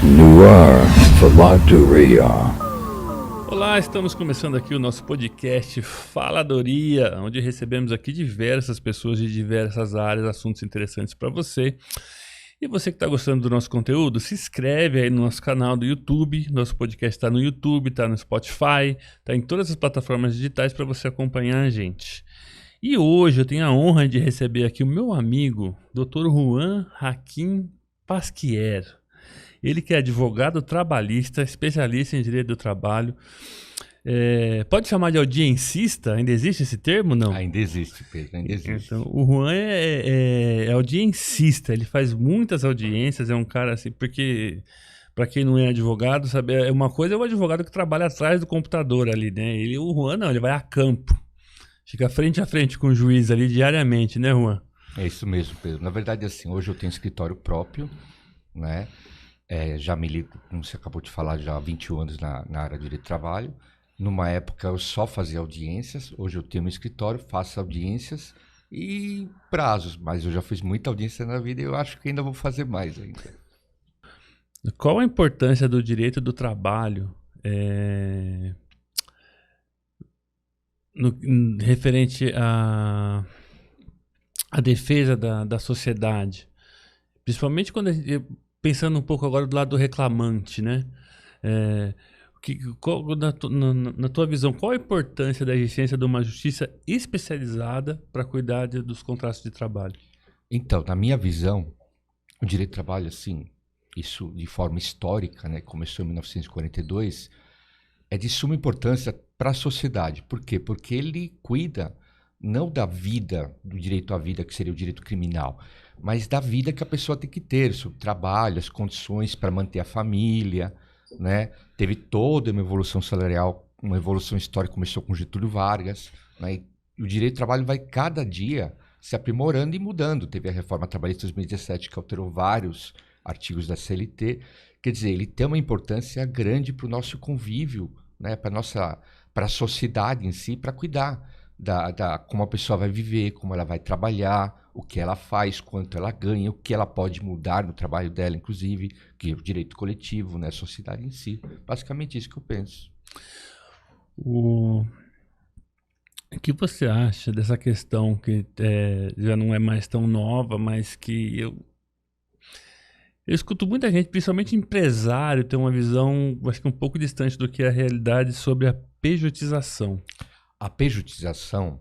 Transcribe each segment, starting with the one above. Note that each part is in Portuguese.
Noir Faladoria. Olá, estamos começando aqui o nosso podcast Faladoria, onde recebemos aqui diversas pessoas de diversas áreas, assuntos interessantes para você. E você que está gostando do nosso conteúdo, se inscreve aí no nosso canal do YouTube. Nosso podcast está no YouTube, está no Spotify, está em todas as plataformas digitais para você acompanhar a gente. E hoje eu tenho a honra de receber aqui o meu amigo, Dr. Juan Hakim Pasquier. Ele que é advogado trabalhista, especialista em direito do trabalho. Pode chamar de audiencista? Ainda existe esse termo, não? Ainda existe, Pedro, ainda existe. Então, o Juan é audiencista, ele faz muitas audiências, é um cara assim, porque para quem não é advogado, sabe, uma coisa é o advogado que trabalha atrás do computador ali, né? O Juan não, ele vai a campo, fica frente a frente com o juiz ali diariamente, né, Juan? É isso mesmo, Pedro. Na verdade, assim, hoje eu tenho escritório próprio, né? Já milito, como você acabou de falar, já há 21 anos na área de direito do trabalho. Numa época eu só fazia audiências, hoje eu tenho um escritório, faço audiências e prazos, mas eu já fiz muita audiência na vida e eu acho que ainda vou fazer mais ainda. Qual a importância do direito do trabalho referente à defesa da sociedade? Principalmente quando pensando um pouco agora do lado do reclamante, né? Na tua visão, qual a importância da existência de uma justiça especializada para cuidar dos contratos de trabalho? Então, na minha visão, o direito do trabalho, assim, isso de forma histórica, né, começou em 1942, é de suma importância para a sociedade. Por quê? Porque ele cuida não da vida, do direito à vida, que seria o direito criminal, mas da vida que a pessoa tem que ter, sobre o trabalho, as condições para manter a família, né? Teve toda uma evolução salarial, uma evolução histórica, começou com Getúlio Vargas, né? E o direito do trabalho vai cada dia se aprimorando e mudando. Teve a reforma trabalhista de 2017, que alterou vários artigos da CLT. Quer dizer, ele tem uma importância grande para o nosso convívio, né? Para a sociedade em si, para cuidar como a pessoa vai viver, como ela vai trabalhar, o que ela faz, quanto ela ganha, o que ela pode mudar no trabalho dela, inclusive, que é o direito coletivo, né, a sociedade em si. Basicamente isso que eu penso. O que você acha dessa questão que já não é mais tão nova, mas que eu escuto muita gente, principalmente empresário, ter uma visão, acho que um pouco distante do que é a realidade sobre a pejotização. A pejotização,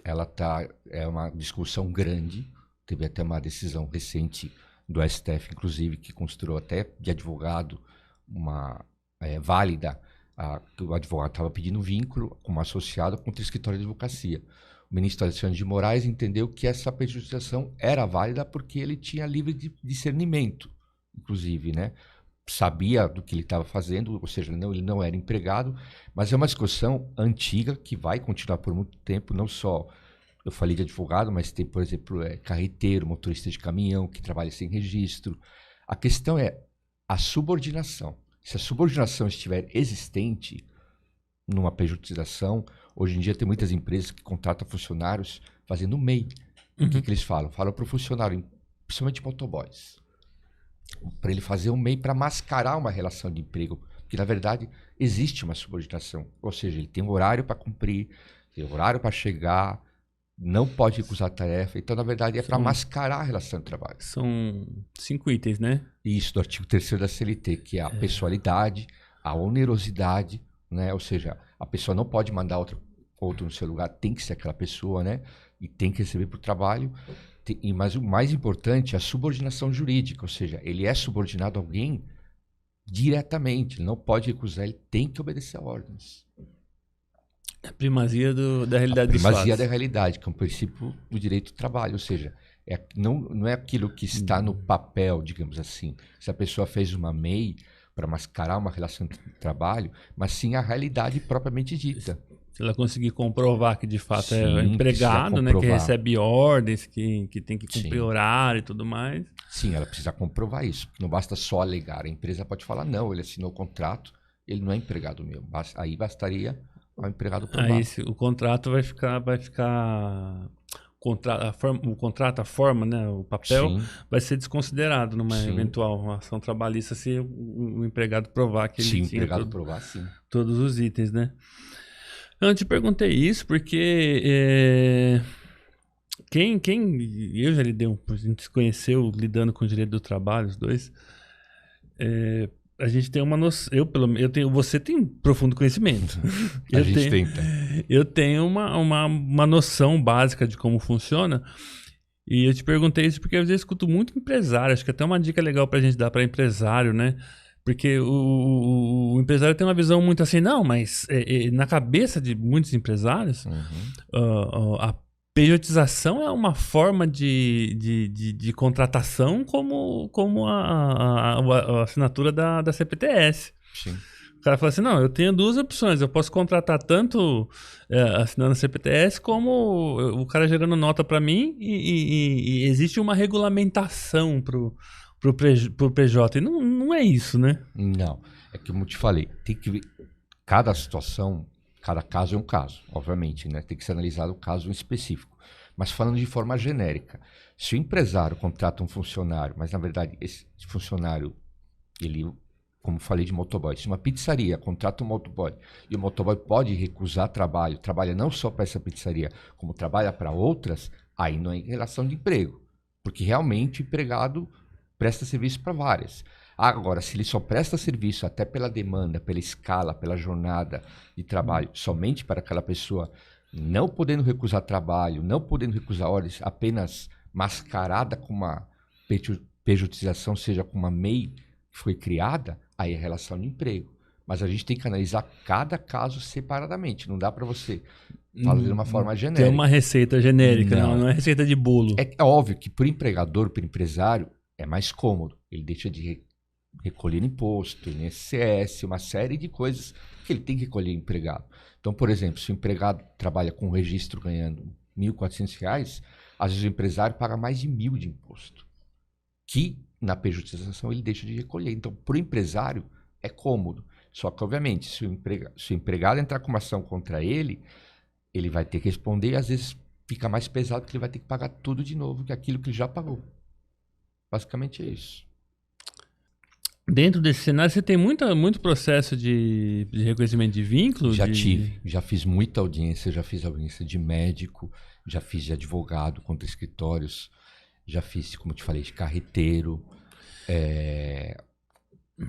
é uma discussão grande, teve até uma decisão recente do STF, inclusive, que considerou até de advogado uma válida, que o advogado estava pedindo vínculo como associado contra o escritório de advocacia. O ministro Alexandre de Moraes entendeu que essa pejotização era válida porque ele tinha livre discernimento, inclusive, né? Sabia do que ele estava fazendo, ou seja, ele não era empregado, mas é uma discussão antiga que vai continuar por muito tempo, não só, eu falei de advogado, mas tem, por exemplo, carreteiro, motorista de caminhão que trabalha sem registro. A questão é a subordinação. Se a subordinação estiver existente numa pejotização, hoje em dia tem muitas empresas que contratam funcionários fazendo MEI. O que eles falam? Falam para o funcionário, principalmente motoboys, para ele fazer um MEI para mascarar uma relação de emprego, porque na verdade existe uma subordinação, ou seja, ele tem um horário para cumprir, tem um horário para chegar, não pode recusar a tarefa, então na verdade é para mascarar a relação de trabalho. São 5 itens, né? Isso do artigo 3º da CLT, que é a pessoalidade, a onerosidade, né? Ou seja, a pessoa não pode mandar outro no seu lugar, tem que ser aquela pessoa, né? E tem que receber para o trabalho. Mas o mais importante é a subordinação jurídica, ou seja, ele é subordinado a alguém diretamente, ele não pode recusar, ele tem que obedecer a ordens. A primazia da realidade dos fatos. A primazia da realidade, que é um princípio do direito do trabalho, ou seja, não é aquilo que está no papel, digamos assim. Se a pessoa fez uma MEI para mascarar uma relação de trabalho, mas sim a realidade propriamente dita. Se ela conseguir comprovar que de fato Sim, é empregado, né, que recebe ordens, que tem que cumprir horário e tudo mais. Sim, ela precisa comprovar isso. Não basta só alegar. A empresa pode falar, não, ele assinou o contrato, ele não é empregado meu. Aí bastaria ao empregado provar. Aí o contrato vai ficar o contrato, a forma, né, o papel, Sim, vai ser desconsiderado numa Sim. eventual ação trabalhista se o empregado provar que ele se o tinha empregado provar, sim. todos os itens, né? Eu te perguntei isso porque eu já lidei a gente se conheceu lidando com o direito do trabalho, os dois. A gente tem uma noção, você tem profundo conhecimento. A gente tenta. Eu tenho uma noção básica de como funciona. E eu te perguntei isso porque às vezes eu escuto muito empresário. Acho que até uma dica legal pra gente dar pra empresário, né? Porque o empresário tem uma visão muito assim, não, mas na cabeça de muitos empresários, a pejotização é uma forma de contratação como a assinatura da CPTS. Sim. O cara fala assim, não, eu tenho duas opções, eu posso contratar tanto assinando a CPTS como o cara gerando nota para mim e existe uma regulamentação pro PJ. E não é isso, né? Não, é que como eu te falei, tem que ver cada situação, cada caso é um caso, obviamente, né? Tem que ser analisado o caso em específico. Mas falando de forma genérica, se o empresário contrata um funcionário, mas na verdade esse funcionário, ele, como falei de motoboy, se uma pizzaria contrata um motoboy e o motoboy pode recusar trabalho, trabalha não só para essa pizzaria, como trabalha para outras, aí não é relação de emprego, porque realmente o empregado presta serviço para várias. Agora, se ele só presta serviço até pela demanda, pela escala, pela jornada de trabalho, somente para aquela pessoa, não podendo recusar trabalho, não podendo recusar horas, apenas mascarada com uma pejotização, seja com uma MEI que foi criada, aí é relação de emprego. Mas a gente tem que analisar cada caso separadamente. Não dá para você falar de uma forma genérica. Tem uma receita genérica, não é receita de bolo. É óbvio que para o empregador, para o empresário, é mais cômodo. Ele deixa de recolher imposto, INSS, uma série de coisas que ele tem que recolher empregado. Então, por exemplo, se o empregado trabalha com registro ganhando R$ 1.400, às vezes o empresário paga mais de 1.000 de imposto, que na pejotização ele deixa de recolher. Então, para o empresário é cômodo. Só que, obviamente, se o empregado entrar com uma ação contra ele, ele vai ter que responder e às vezes fica mais pesado porque ele vai ter que pagar tudo de novo, que aquilo que ele já pagou. Basicamente é isso. Dentro desse cenário, você tem muito processo de reconhecimento de vínculo? Já fiz muita audiência, já fiz audiência de médico, já fiz de advogado contra escritórios, já fiz, como eu te falei, de carreteiro.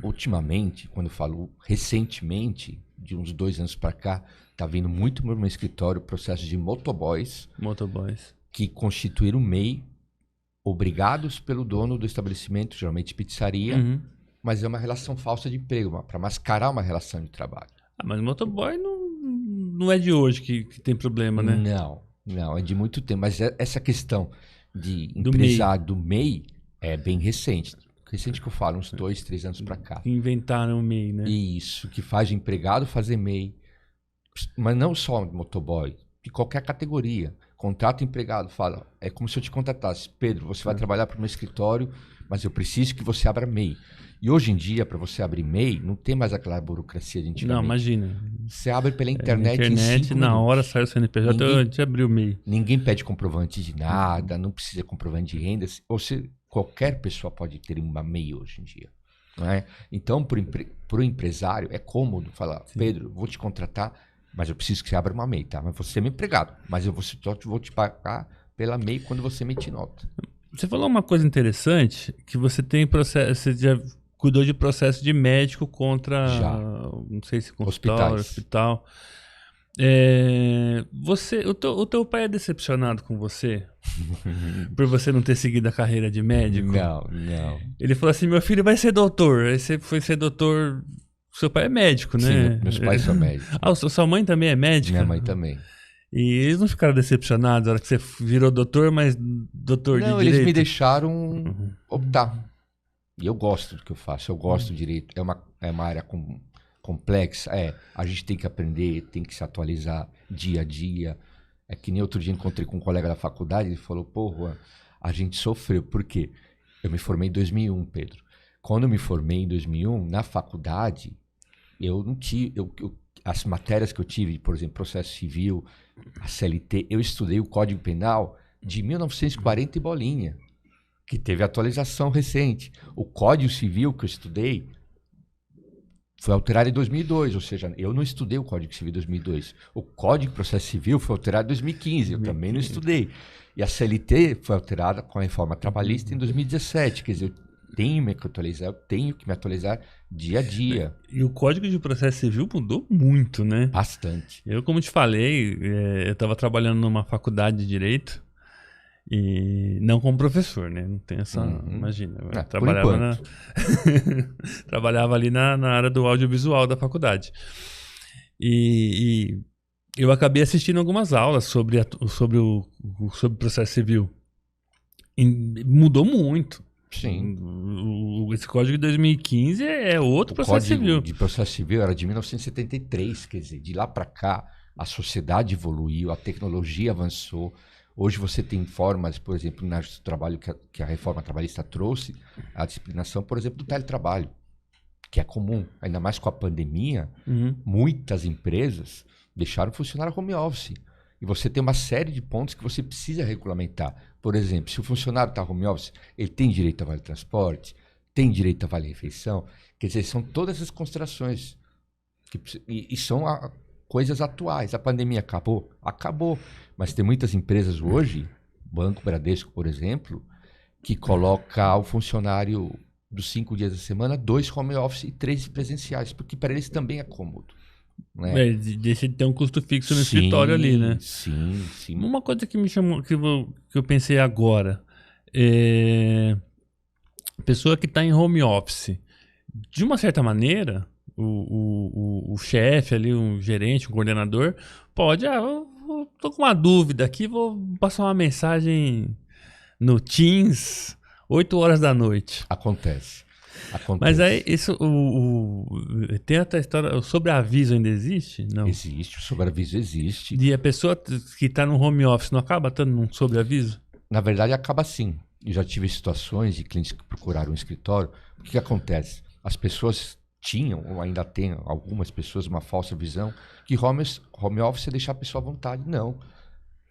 Ultimamente, quando eu falo recentemente, de uns 2 anos para cá, tá vindo muito no meu escritório processo de motoboys que constituíram MEI, obrigados pelo dono do estabelecimento, geralmente pizzaria, mas é uma relação falsa de emprego, para mascarar uma relação de trabalho. Mas motoboy não é de hoje que tem problema, né? Não, é de muito tempo. Mas essa questão de empresário do MEI é bem recente. Recente que eu falo, uns 2, 3 anos para cá. Inventaram o MEI, né? Isso, que faz o empregado fazer MEI. Mas não só motoboy, de qualquer categoria. Contrata o empregado, fala, é como se eu te contratasse. Pedro, você vai trabalhar para o meu escritório, mas eu preciso que você abra MEI. E hoje em dia, para você abrir MEI, não tem mais aquela burocracia de antigamente. Não, imagina. Você abre pela internet em 5 na minutos. hora sai o CNPJ, a gente abriu o MEI. Ninguém pede comprovante de nada, não precisa de comprovante de rendas. Qualquer pessoa pode ter uma MEI hoje em dia. Não é? Então, para o empresário, é cômodo falar, sim, Pedro, vou te contratar, mas eu preciso que você abra uma MEI, tá? Mas você é meu empregado, mas eu vou te pagar pela MEI quando você emitir nota. Você falou uma coisa interessante, que você tem processo, você já cuidou de processo de médico contra, já, não sei se consultório, hospital. O teu pai é decepcionado com você? Por você não ter seguido a carreira de médico? Não. Ele falou assim, meu filho vai ser doutor. Aí você foi ser doutor... Seu pai é médico, né? Sim, meus pais são médicos. Sua mãe também é médica? Minha mãe também. E eles não ficaram decepcionados na hora que você virou doutor, mas doutor de direito? Não, eles me deixaram optar. E eu gosto do que eu faço, eu gosto do direito. É uma área complexa, a gente tem que aprender, tem que se atualizar dia a dia. É que nem outro dia encontrei com um colega da faculdade, ele falou, Juan, a gente sofreu. Por quê? Eu me formei em 2001, Pedro. Quando eu me formei em 2001, na faculdade, eu não tive... as matérias que eu tive, por exemplo, processo civil, a CLT, eu estudei o Código Penal de 1940 e bolinha, que teve atualização recente. O Código Civil que eu estudei foi alterado em 2002, ou seja, eu não estudei o Código Civil em 2002. O Código de Processo Civil foi alterado em 2015, eu também não estudei. E a CLT foi alterada com a reforma trabalhista em 2017, quer dizer, eu tenho que me atualizar dia a dia. E o Código de Processo Civil mudou muito, né? Bastante. Eu, como te falei, eu estava trabalhando numa faculdade de Direito e não como professor, né? Não tem essa... Imagina, eu trabalhava, trabalhava ali na área do audiovisual da faculdade. E eu acabei assistindo algumas aulas sobre o processo civil. E mudou muito. Sim. Esse código de 2015 é outro processo civil. O Código de Processo Civil era de 1973, quer dizer, de lá para cá a sociedade evoluiu, a tecnologia avançou. Hoje você tem formas, por exemplo, no trabalho que a reforma trabalhista trouxe, a disciplinação, por exemplo, do teletrabalho, que é comum, ainda mais com a pandemia, muitas empresas deixaram funcionar home office. E você tem uma série de pontos que você precisa regulamentar. Por exemplo, se o funcionário está home office, ele tem direito a vale transporte, tem direito a vale refeição. Quer dizer, são todas essas considerações. E são coisas atuais. A pandemia acabou? Acabou. Mas tem muitas empresas hoje, Banco Bradesco, por exemplo, que coloca o funcionário dos 5 dias da semana, 2 home office e 3 presenciais, porque para eles também é cômodo. Né? Deixa de ter um custo fixo no escritório ali, né? Sim. Uma coisa que me chamou, que eu pensei agora, pessoa que está em home office, de uma certa maneira, o chefe ali, um gerente, um coordenador, pode, eu tô com uma dúvida aqui, vou passar uma mensagem no Teams, 8 horas da noite. Acontece. Mas aí, isso, tem até a história, o sobreaviso ainda existe? Não. Existe, o sobreaviso existe. E a pessoa que está no home office não acaba estando num sobreaviso? Na verdade, acaba sim. Eu já tive situações de clientes que procuraram um escritório. O que acontece? As pessoas tinham, ou ainda têm, algumas pessoas, uma falsa visão, que home office é deixar a pessoa à vontade. Não.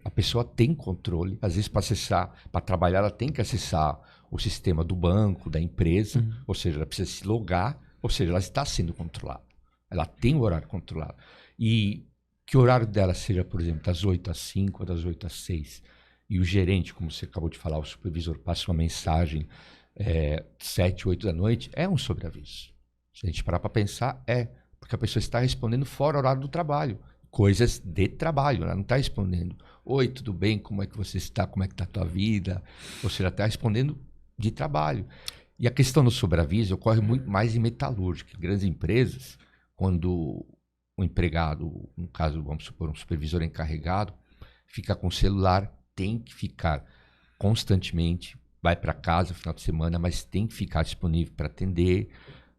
A pessoa tem controle. Às vezes, para acessar, para trabalhar, ela tem que acessar o sistema do banco, da empresa, ou seja, ela precisa se logar, ou seja, ela está sendo controlada. Ela tem o horário controlado. E que o horário dela seja, por exemplo, das 8 às 5 ou das 8 às 6, e o gerente, como você acabou de falar, o supervisor passa uma mensagem 7, 8 da noite, é um sobreaviso. Se a gente parar para pensar, porque a pessoa está respondendo fora do horário do trabalho. Coisas de trabalho, ela não está respondendo: oi, tudo bem, como é que você está, como é que está a tua vida? Ou seja, ela está respondendo de trabalho. E a questão do sobreaviso ocorre muito mais em metalúrgica. Em grandes empresas, quando o empregado, no caso, vamos supor, um supervisor encarregado, fica com o celular, tem que ficar constantemente, vai para casa no final de semana, mas tem que ficar disponível para atender,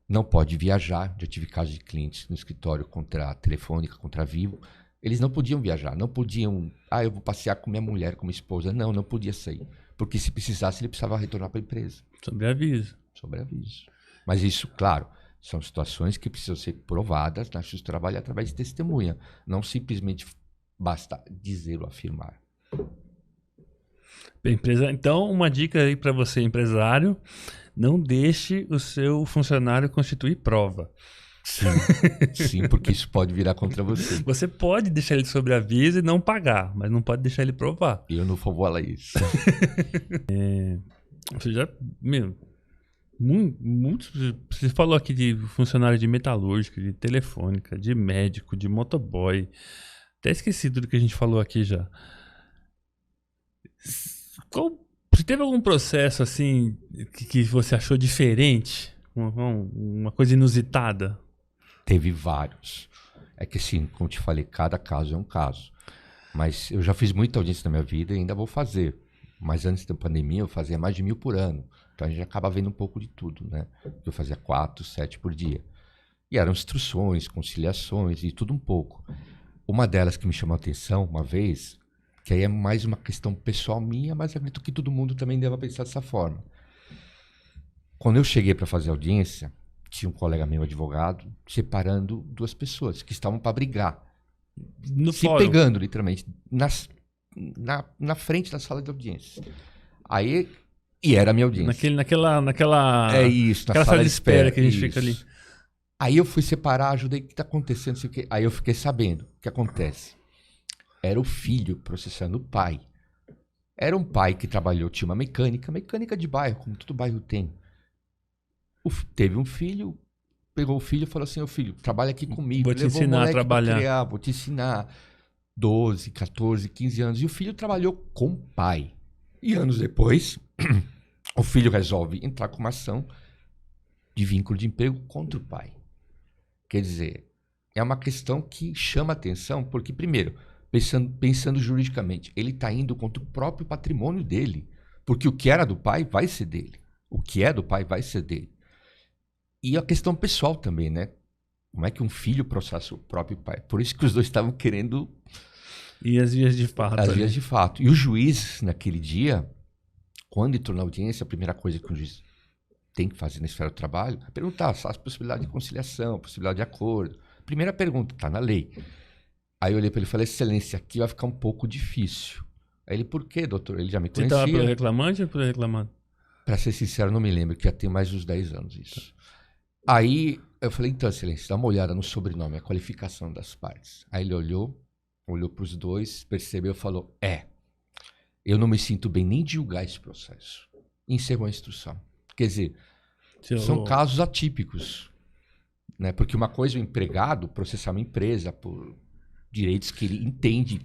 não pode viajar. Já tive casos de clientes no escritório contra a Telefônica, contra a Vivo, eles não podiam viajar, não podiam, eu vou passear com minha mulher, com minha esposa, não podia sair. Porque se precisasse, ele precisava retornar para a empresa. Sobreaviso. Mas isso, claro, são situações que precisam ser provadas na justiça do trabalho através de testemunha. Não simplesmente basta dizer ou afirmar. Então, uma dica aí para você, empresário: não deixe o seu funcionário constituir prova. Sim, porque isso pode virar contra você. Você pode deixar ele sob aviso e não pagar, mas não pode deixar ele provar. Eu não vou falar isso. Você já, você falou aqui de funcionário de metalúrgica, de telefônica, de médico, de motoboy. Até esqueci tudo que a gente falou aqui já. Se teve algum processo assim que você achou diferente? Uma coisa inusitada? Teve vários. É que assim, como te falei, cada caso é um caso. Mas eu já fiz muita audiência na minha vida e ainda vou fazer. Mas antes da pandemia eu fazia mais de 1.000 por ano. Então a gente acaba vendo um pouco de tudo, né? Eu fazia 4, 7 por dia. E eram instruções, conciliações e tudo um pouco. Uma delas que me chamou a atenção uma vez, que aí é mais uma questão pessoal minha, mas acredito que todo mundo também deva pensar dessa forma. Quando eu cheguei para fazer audiência, tinha um colega meu, advogado, separando 2 pessoas que estavam para brigar. Se pegando, literalmente, na frente da sala de audiência. Aí, e era a minha audiência. Naquela É isso, na aquela sala de espera que a gente fica ali. isso. Aí eu fui separar, ajudei, o que está acontecendo? Não sei o quê. Aí eu fiquei sabendo o que acontece. Era o filho processando o pai. Era um pai que trabalhou, tinha uma mecânica de bairro, como todo bairro tem. Teve um filho, pegou o filho e falou assim, ô filho, trabalha aqui comigo. Vou te Levou o ensinar a moleque pra trabalhar. criar, vou te ensinar. 12, 14, 15 anos. E o filho trabalhou com o pai. E anos depois, o filho resolve entrar com uma ação de vínculo de emprego contra o pai. Quer dizer, é uma questão que chama atenção, porque, primeiro, pensando juridicamente, ele está indo contra o próprio patrimônio dele. Porque o que era do pai vai ser dele. O que é do pai vai ser dele. E a questão pessoal também, né? Como é que um filho processa o próprio pai? Por isso que os dois estavam querendo... E as vias de fato. As ali. vias de fato. E o juiz, naquele dia, quando entrou na audiência, a primeira coisa que o juiz tem que fazer na esfera do trabalho é perguntar se há possibilidade de conciliação, possibilidade de acordo. Primeira pergunta, está na lei. Aí eu olhei para ele e falei, excelência, aqui vai ficar um pouco difícil. Aí ele, por quê, doutor? Ele já me Você conhecia. estava pelo reclamante ou pelo reclamado? Para ser sincero, não me lembro, que já tem mais uns 10 anos isso. Aí eu falei, então, excelência, dá uma olhada no sobrenome, a qualificação das partes. Aí ele olhou para os dois, percebeu e falou, eu não me sinto bem nem de julgar esse processo. E encerrou a instrução. Quer dizer, são casos atípicos. Né? Porque uma coisa é o empregado processar uma empresa por direitos que ele entende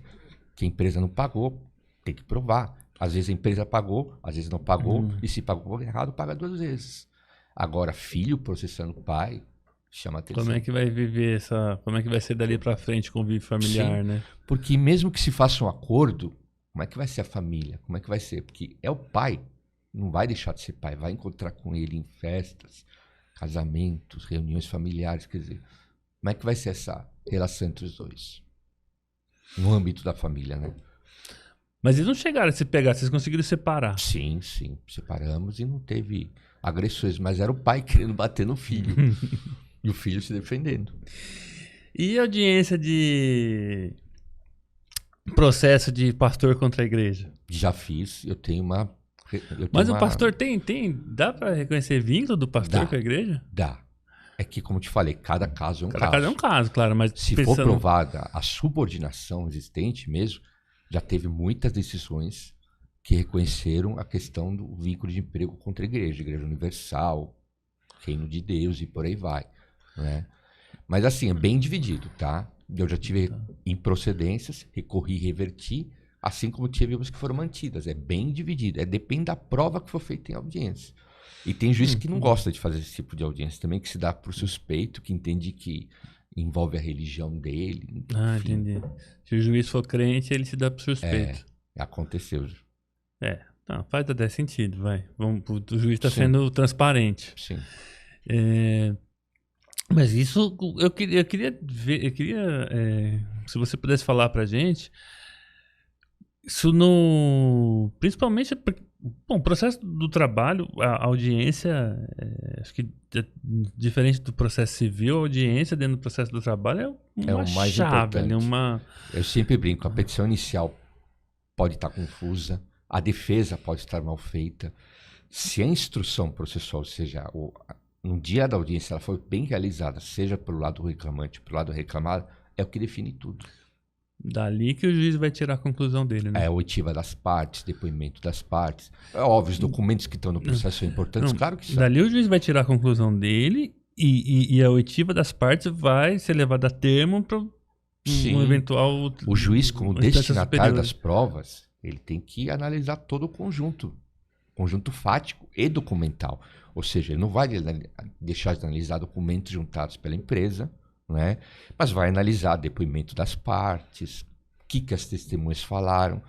que a empresa não pagou, tem que provar. Às vezes a empresa pagou, às vezes não pagou, e se pagou errado, paga 2 vezes. Agora, filho processando pai, chama atenção. Como é que vai viver como é que vai ser dali pra frente convívio familiar, Sim, né? porque mesmo que se faça um acordo, como é que vai ser a família? Como é que vai ser? Porque é o pai, não vai deixar de ser pai, vai encontrar com ele em festas, casamentos, reuniões familiares, quer dizer, como é que vai ser essa relação entre os dois? No âmbito da família, né? Mas eles não chegaram a se pegar, vocês conseguiram separar. Sim, separamos e não teve agressões, mas era o pai querendo bater no filho e o filho se defendendo. E a audiência de processo de pastor contra a igreja? Já fiz, eu tenho uma... Mas o pastor dá pra reconhecer vínculo do pastor Dá. com a igreja? Dá. É que, como te falei, cada caso é um Cada caso. caso é um caso, claro, mas Se for provada a subordinação existente mesmo, já teve muitas decisões que reconheceram a questão do vínculo de emprego contra a igreja universal, reino de Deus e por aí vai, né? Mas assim, é bem dividido, tá? Eu já tive improcedências, recorri, reverti, assim como tive umas que foram mantidas. É bem dividido, depende da prova que for feita em audiência. E tem juiz que não gosta de fazer esse tipo de audiência também, que se dá para o suspeito, que entende que envolve a religião dele. Ah, enfim. entendi. Se o juiz for crente, ele se dá pro suspeito. Aconteceu. Não, faz até sentido, vai. O juiz está Sim. sendo transparente. Sim. Mas isso, eu queria ver, se você pudesse falar pra gente, isso principalmente, bom, o processo do trabalho, a audiência, acho que diferente do processo civil, a audiência dentro do processo do trabalho é uma o mais chave, ali, importante. Eu sempre brinco, a petição inicial pode estar confusa, a defesa pode estar mal feita. Se a instrução processual, ou seja, no dia da audiência, ela foi bem realizada, seja pelo lado reclamante, pelo lado reclamado, é o que define tudo. Dali que o juiz vai tirar a conclusão dele, né? É a oitiva das partes, depoimento das partes. É óbvio, os documentos que estão no processo são importantes, claro que são. Dali o juiz vai tirar a conclusão dele e a oitiva das partes vai ser levada a termo para um eventual... O juiz, como uma instância destinatário superior. das provas, ele tem que analisar todo o conjunto fático e documental. Ou seja, ele não vai deixar de analisar documentos juntados pela empresa, né? Mas vai analisar depoimento das partes, o que as testemunhas falaram,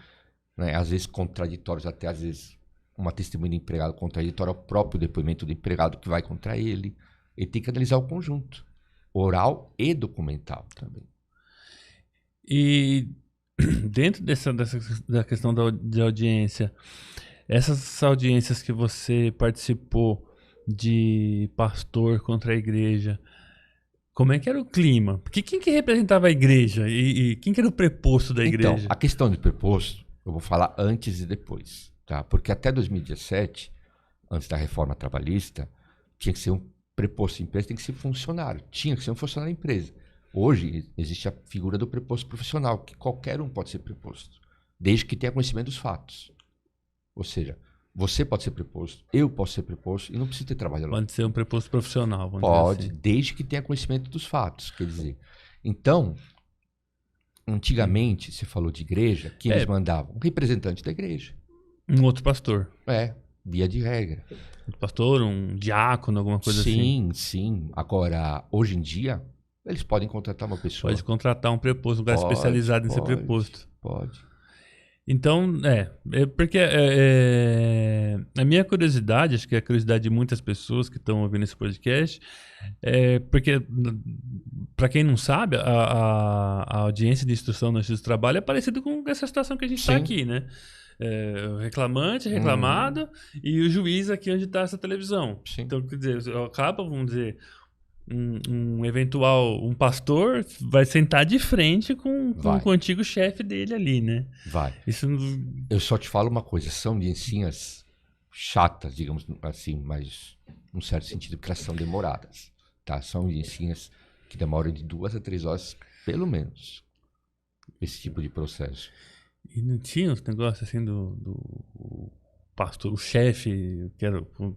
né? Às vezes contraditórios, até às vezes uma testemunha do empregado contraditória ao próprio depoimento do empregado que vai contra ele. Ele tem que analisar o conjunto, oral e documental também. E dentro da questão de audiência, essas audiências que você participou de pastor contra a igreja, como é que era o clima? Porque quem que representava a igreja? E quem que era o preposto da igreja? Então, a questão do preposto Eu vou falar antes e depois, tá? Porque até 2017, antes da reforma trabalhista, tinha que ser um preposto em empresa, tem que ser funcionário. Tinha que ser um funcionário da empresa. Hoje existe a figura do preposto profissional, que qualquer um pode ser preposto, desde que tenha conhecimento dos fatos. Ou seja, você pode ser preposto, eu posso ser preposto e não precisa ter trabalho lá. Pode ser um preposto profissional, vamos Pode, dizer assim. desde que tenha conhecimento dos fatos. Quer dizer, então, antigamente, você falou de igreja, que eles mandavam? Um representante da igreja. Um outro pastor. Via de regra. Um pastor, um diácono, alguma coisa assim. Sim, sim. Agora, hoje em dia, eles podem contratar uma pessoa. Pode contratar um preposto, um cara especializado em ser preposto. Pode. Então, porque a minha curiosidade, acho que é a curiosidade de muitas pessoas que estão ouvindo esse podcast, porque, para quem não sabe, a audiência de instrução no Justiça do Trabalho é parecida com essa situação que a gente está Sim. aqui, né? O reclamante, reclamado, e o juiz aqui onde está essa televisão. Sim. Então, quer dizer, acaba, vamos dizer, um pastor vai sentar de frente com o antigo chefe dele ali, né? Vai. Isso Eu só te falo uma coisa, são audiências chatas, digamos assim, mas num certo sentido, porque elas são demoradas, tá? São audiências que demoram de 2 a 3 horas, pelo menos, esse tipo de processo. E não tinha os negócios assim do pastor, o chefe, que era o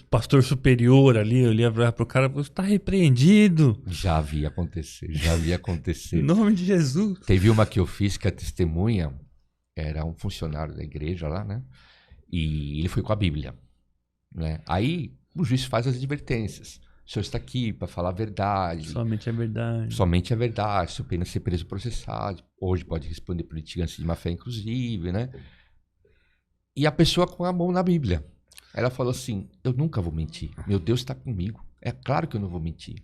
pastor superior ali, eu ia pro cara, você tá repreendido. Já havia acontecer. Em nome de Jesus. Teve uma que eu fiz que a testemunha era um funcionário da igreja lá, né? E ele foi com a Bíblia, né? Aí o juiz faz as advertências. O senhor está aqui para falar a verdade. Somente a verdade. Somente a verdade. Se o pena ser preso e processado. Hoje pode responder por litigância de má fé, inclusive, né? E a pessoa com a mão na Bíblia. Ela falou assim, eu nunca vou mentir. Meu Deus está comigo. É claro que eu não vou mentir.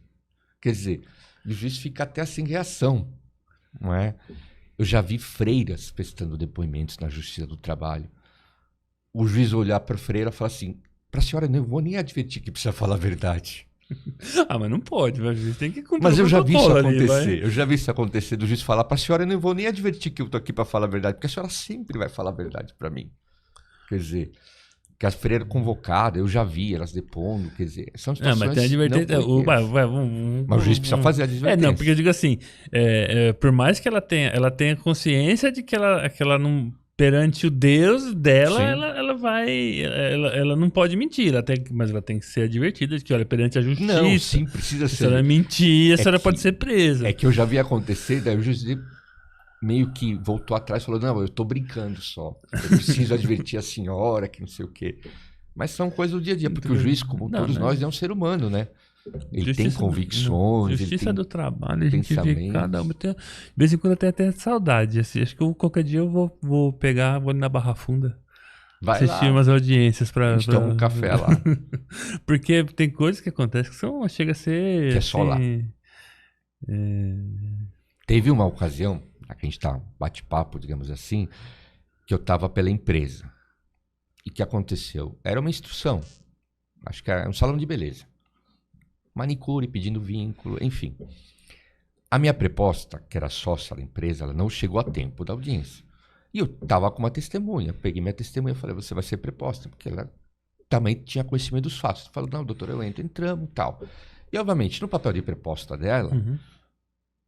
Quer dizer, o juiz fica até sem reação, não é? Eu já vi freiras prestando depoimentos na Justiça do Trabalho. O juiz olhar para a freira e falar assim, para a senhora, eu não vou nem advertir que precisa falar a verdade. Mas não pode, o juiz tem que cumprir. Mas eu já vi isso ali, acontecer. Eu já vi isso acontecer, do juiz falar para a senhora, eu não vou nem advertir que eu estou aqui para falar a verdade, porque a senhora sempre vai falar a verdade para mim. Quer dizer, que as freiras convocadas, eu já vi elas depondo, quer dizer, são situações mas tem advertência. Mas o juiz precisa fazer a advertência. Não, porque eu digo assim, por mais que ela tenha consciência de que ela não, perante o Deus dela, ela não pode mentir, mas ela tem que ser advertida de que, olha, perante a justiça. Não, sim, precisa ser. Se ela mentir, a senhora pode ser presa. É que eu já vi acontecer, daí o juiz meio que voltou atrás e falou, não, eu tô brincando só. Eu preciso advertir a senhora, que não sei o quê. Mas são coisas do dia a dia, porque o juiz, como todos nós, é um ser humano, né? Ele tem convicções. Justiça do trabalho, a gente vê cada um. De vez em quando eu tenho até saudade. Assim, acho que qualquer dia eu vou pegar, vou ali na Barra Funda. Vai assistir lá. Umas audiências pra... A gente toma um café lá. Porque tem coisas que acontecem que chega a ser... Que é só lá. Teve uma ocasião, aqui a gente tá bate-papo, digamos assim, que eu tava pela empresa. E o que aconteceu? Era uma instrução. Acho que era um salão de beleza. Manicure, pedindo vínculo, enfim. A minha preposta, que era sócia da empresa, ela não chegou a tempo da audiência. E eu tava com uma testemunha. Peguei minha testemunha e falei, você vai ser preposta, porque ela também tinha conhecimento dos fatos. Falou, não, doutor, eu entro, entramos e tal. E, obviamente, no papel de preposta dela,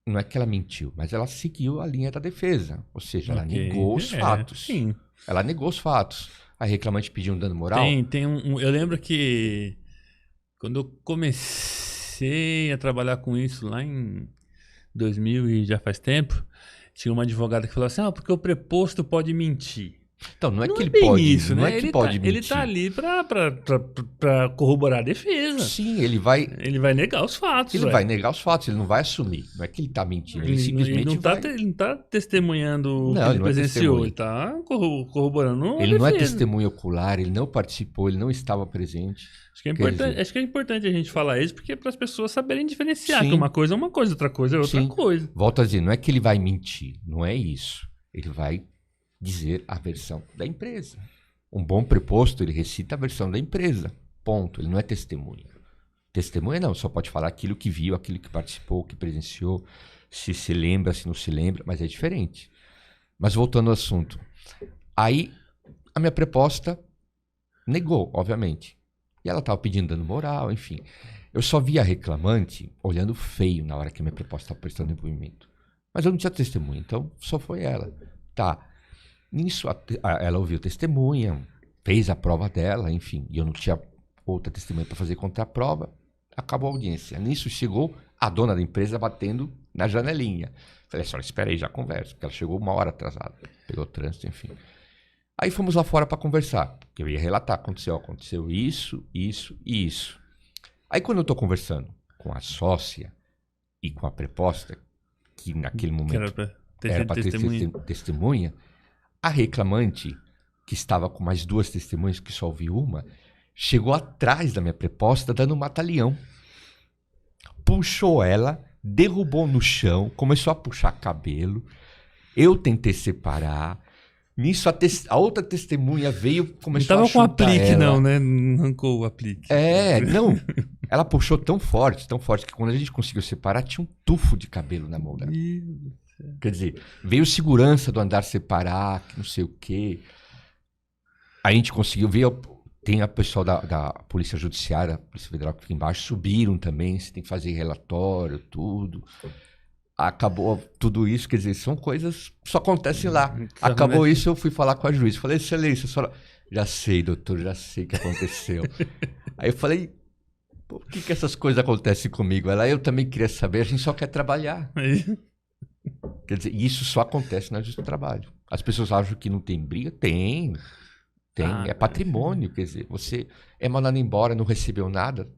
não é que ela mentiu, mas ela seguiu a linha da defesa. Ou seja, ela negou os fatos. Sim. Ela negou os fatos. A reclamante pediu um dano moral. Eu lembro que quando eu comecei a trabalhar com isso lá em 2000 e já faz tempo, tinha uma advogada que falou assim, porque o preposto pode mentir. Então, não é que ele bem pode, isso, não né? é que pode mentir. Ele tá ali pra corroborar a defesa. Sim, ele vai negar os fatos. Ele vai negar os fatos, ele não vai assumir. Não é que ele tá mentindo, ele simplesmente ele não tá testemunhando o que ele presenciou, ele tá corroborando ele não é testemunha ocular, ele não participou, ele não estava presente. Acho que é importante a gente falar isso, porque para as pessoas saberem diferenciar que uma coisa é uma coisa, outra coisa é outra coisa. Volto a dizer, não é que ele vai mentir, não é isso. Ele vai dizer a versão da empresa. Um bom preposto, ele recita a versão da empresa. Ponto. Ele não é testemunha. Testemunha não, só pode falar aquilo que viu, aquilo que participou, que presenciou, se lembra, se não se lembra, mas é diferente. Mas voltando ao assunto. Aí, a minha proposta negou, obviamente. E ela estava pedindo dano moral, enfim. Eu só vi a reclamante olhando feio na hora que a minha proposta estava prestando depoimento. Mas eu não tinha testemunha, então só foi ela. Tá. Nisso, ela ouviu testemunha, fez a prova dela, enfim. E eu não tinha outra testemunha para fazer contra a prova. Acabou a audiência. Nisso chegou a dona da empresa batendo na janelinha. Falei, senhora, espera aí, já converso. Porque ela chegou 1 hora atrasada. Pegou trânsito, enfim. Aí fomos lá fora para conversar. Porque eu ia relatar, aconteceu isso, isso e isso. Aí quando eu tô conversando com a sócia e com a preposta, que naquele momento era para ter testemunha, a reclamante, que estava com mais 2 testemunhas, que só ouvi uma, chegou atrás da minha preposta dando um mata-leão. Puxou ela, derrubou no chão, começou a puxar cabelo. Eu tentei separar. Nisso a outra testemunha veio, começou a chutar Não tava com aplique ela. não, né? Não arrancou o aplique. Não. Ela puxou tão forte, que quando a gente conseguiu separar, tinha um tufo de cabelo na mão dela. Quer dizer, veio segurança do andar separar, que não sei o quê. A gente conseguiu ver, tem a pessoal da Polícia Judiciária, Polícia Federal que fica embaixo, subiram também, você tem que fazer relatório, tudo. Acabou tudo isso, quer dizer, são coisas que só acontecem lá. Acabou isso, eu fui falar com a juiz. Falei, excelência, a senhora... Já sei, doutor, já sei o que aconteceu. Aí eu falei, por que essas coisas acontecem comigo? Ela, eu também queria saber, a gente só quer trabalhar. Quer dizer, isso só acontece na justiça do trabalho. As pessoas acham que não tem briga? Tem. É patrimônio, quer dizer, você é mandado embora, não recebeu nada,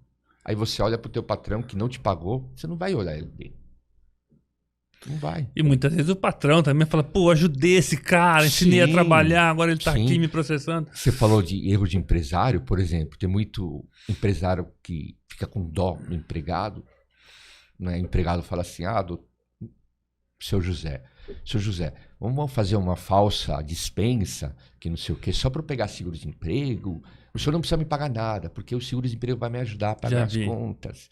aí você olha pro teu patrão que não te pagou, você não vai olhar ele bem. Não vai. E muitas vezes o patrão também fala, pô, ajudei esse cara, ensinei a trabalhar, agora ele tá aqui me processando. Você falou de erro de empresário, por exemplo, tem muito empresário que fica com dó do empregado, né? O empregado fala assim, seu José, vamos fazer uma falsa dispensa, que não sei o quê, só para eu pegar seguro de emprego, o senhor não precisa me pagar nada, porque o seguro de emprego vai me ajudar a pagar as contas.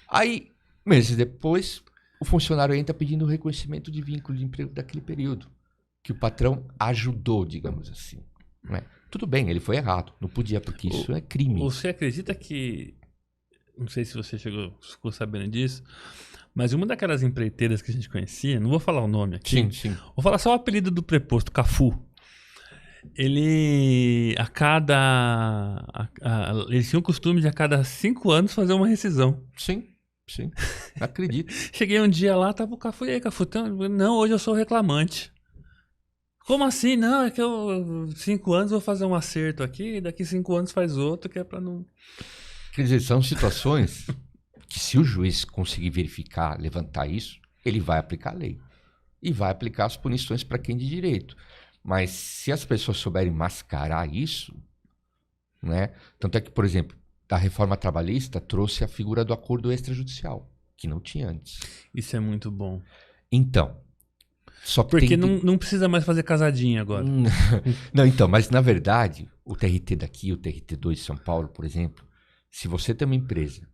Aí, meses depois... O funcionário entra pedindo reconhecimento de vínculo de emprego daquele período, que o patrão ajudou, digamos assim. Né? Tudo bem, ele foi errado, não podia, porque isso é crime. Você acredita que, não sei se você ficou sabendo disso, mas uma daquelas empreiteiras que a gente conhecia, não vou falar o nome aqui, Sim. Vou falar só o apelido do preposto, Cafu. Ele, eles tinham o costume de a cada 5 anos fazer uma rescisão. Sim, acredito. Cheguei um dia lá, tava o Cafu, e aí, Cafu? Não, hoje eu sou reclamante. Como assim? Não, é que eu 5 anos vou fazer um acerto aqui, e daqui 5 anos faz outro, que é pra não... Quer dizer, são situações que se o juiz conseguir verificar, levantar isso, ele vai aplicar a lei. E vai aplicar as punições para quem de direito. Mas se as pessoas souberem mascarar isso, né? Tanto é que, por exemplo, a reforma trabalhista trouxe a figura do acordo extrajudicial, que não tinha antes. Isso é muito bom. Então, só que porque não precisa mais fazer casadinha agora. Não, então, mas na verdade, o TRT daqui, o TRT2 de São Paulo, por exemplo, se você tem uma empresa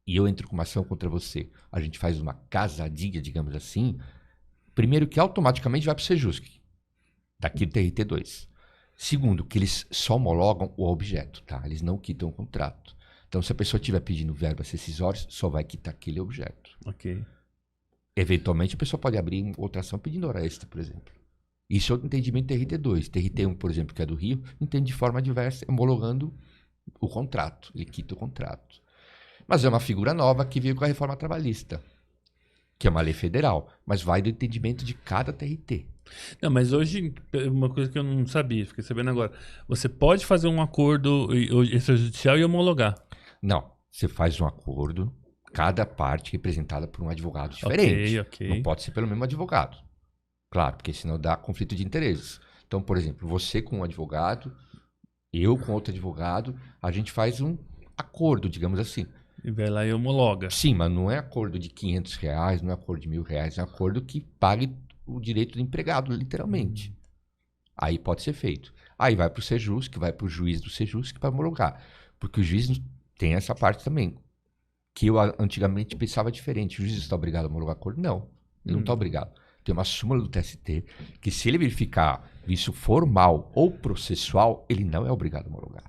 e eu entro com uma ação contra você, a gente faz uma casadinha, digamos assim, primeiro que automaticamente vai para o Sejusc, daqui do TRT2. Segundo, que eles só homologam o objeto, tá? Eles não quitam o contrato. Então, se a pessoa estiver pedindo verbas rescisórias, só vai quitar aquele objeto. Ok. Eventualmente, a pessoa pode abrir outra ação pedindo hora extra, por exemplo. Isso é o entendimento TRT2. TRT1, por exemplo, que é do Rio, entende de forma diversa, homologando o contrato. Ele quita o contrato. Mas é uma figura nova que veio com a reforma trabalhista, que é uma lei federal, mas vai do entendimento de cada TRT. Não, mas hoje, uma coisa que eu não sabia, fiquei sabendo agora. Você pode fazer um acordo extrajudicial e homologar? Não, você faz um acordo, cada parte representada por um advogado diferente. Ok. Não pode ser pelo mesmo advogado. Claro, porque senão dá conflito de interesses. Então, por exemplo, você com um advogado, eu com outro advogado, a gente faz um acordo, digamos assim. E vai lá e homologa. Sim, mas não é acordo de R$500, não é acordo de R$1.000, é acordo que pague o direito do empregado, literalmente. Aí pode ser feito. Aí vai para o Sejusc, vai para o juiz do Sejusc para homologar. Porque o juiz tem essa parte também, que eu antigamente pensava diferente. O juiz está obrigado a homologar acordo? Não, ele não está obrigado. tem uma súmula do TST, que se ele verificar vício formal ou processual, ele não é obrigado a homologar.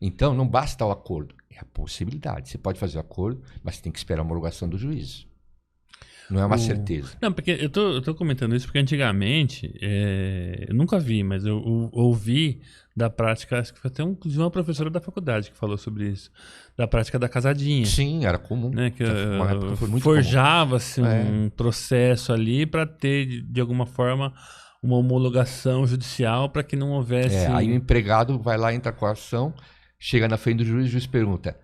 Então, não basta o acordo, é a possibilidade. Você pode fazer o acordo, mas tem que esperar a homologação do juiz. Não é uma certeza. Não, porque eu tô comentando isso porque antigamente, eu nunca vi, mas eu ouvi da prática, acho que foi até inclusive uma professora da faculdade que falou sobre isso, da prática da casadinha. Sim, era comum. Né, que Uma época foi muito forjava-se um processo ali para ter, de alguma forma, uma homologação judicial para que não houvesse... Aí o empregado vai lá, entra com a ação, chega na frente do juiz, o juiz pergunta: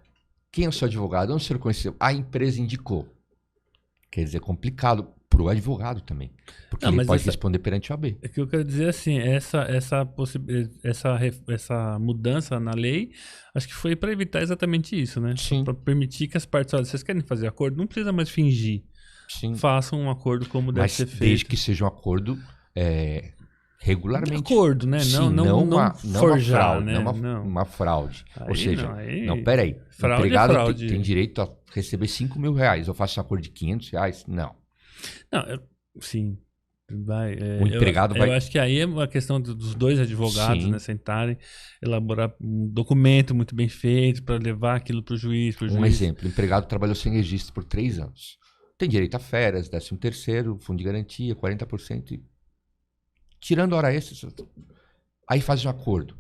quem é o seu advogado? Onde o senhor conheceu? A empresa indicou. Quer dizer, é complicado para o advogado também, porque ele pode responder perante o OAB. É que eu quero dizer assim, essa mudança na lei, acho que foi para evitar exatamente isso, né? Sim. Para permitir que as partes, olha, vocês querem fazer acordo, não precisa mais fingir. Sim. Façam um acordo como deve ser feito. Desde que seja um acordo regularmente. Acordo, né? Sim, não forjar, uma fraude, né? uma fraude. Aí ou seja, não, peraí. O fraude empregado é fraude. tem direito a receber R$5.000. Eu faço um acordo de R$500? Não. Não, sim. O empregado vai... Eu acho que aí é uma questão dos dois advogados, Sim. né, sentarem, elaborar um documento muito bem feito para levar aquilo para o juiz. Um exemplo, o empregado trabalhou sem registro por 3 anos. Tem direito a férias, 13º, fundo de garantia, 40%. Tirando hora extra, aí faz um acordo.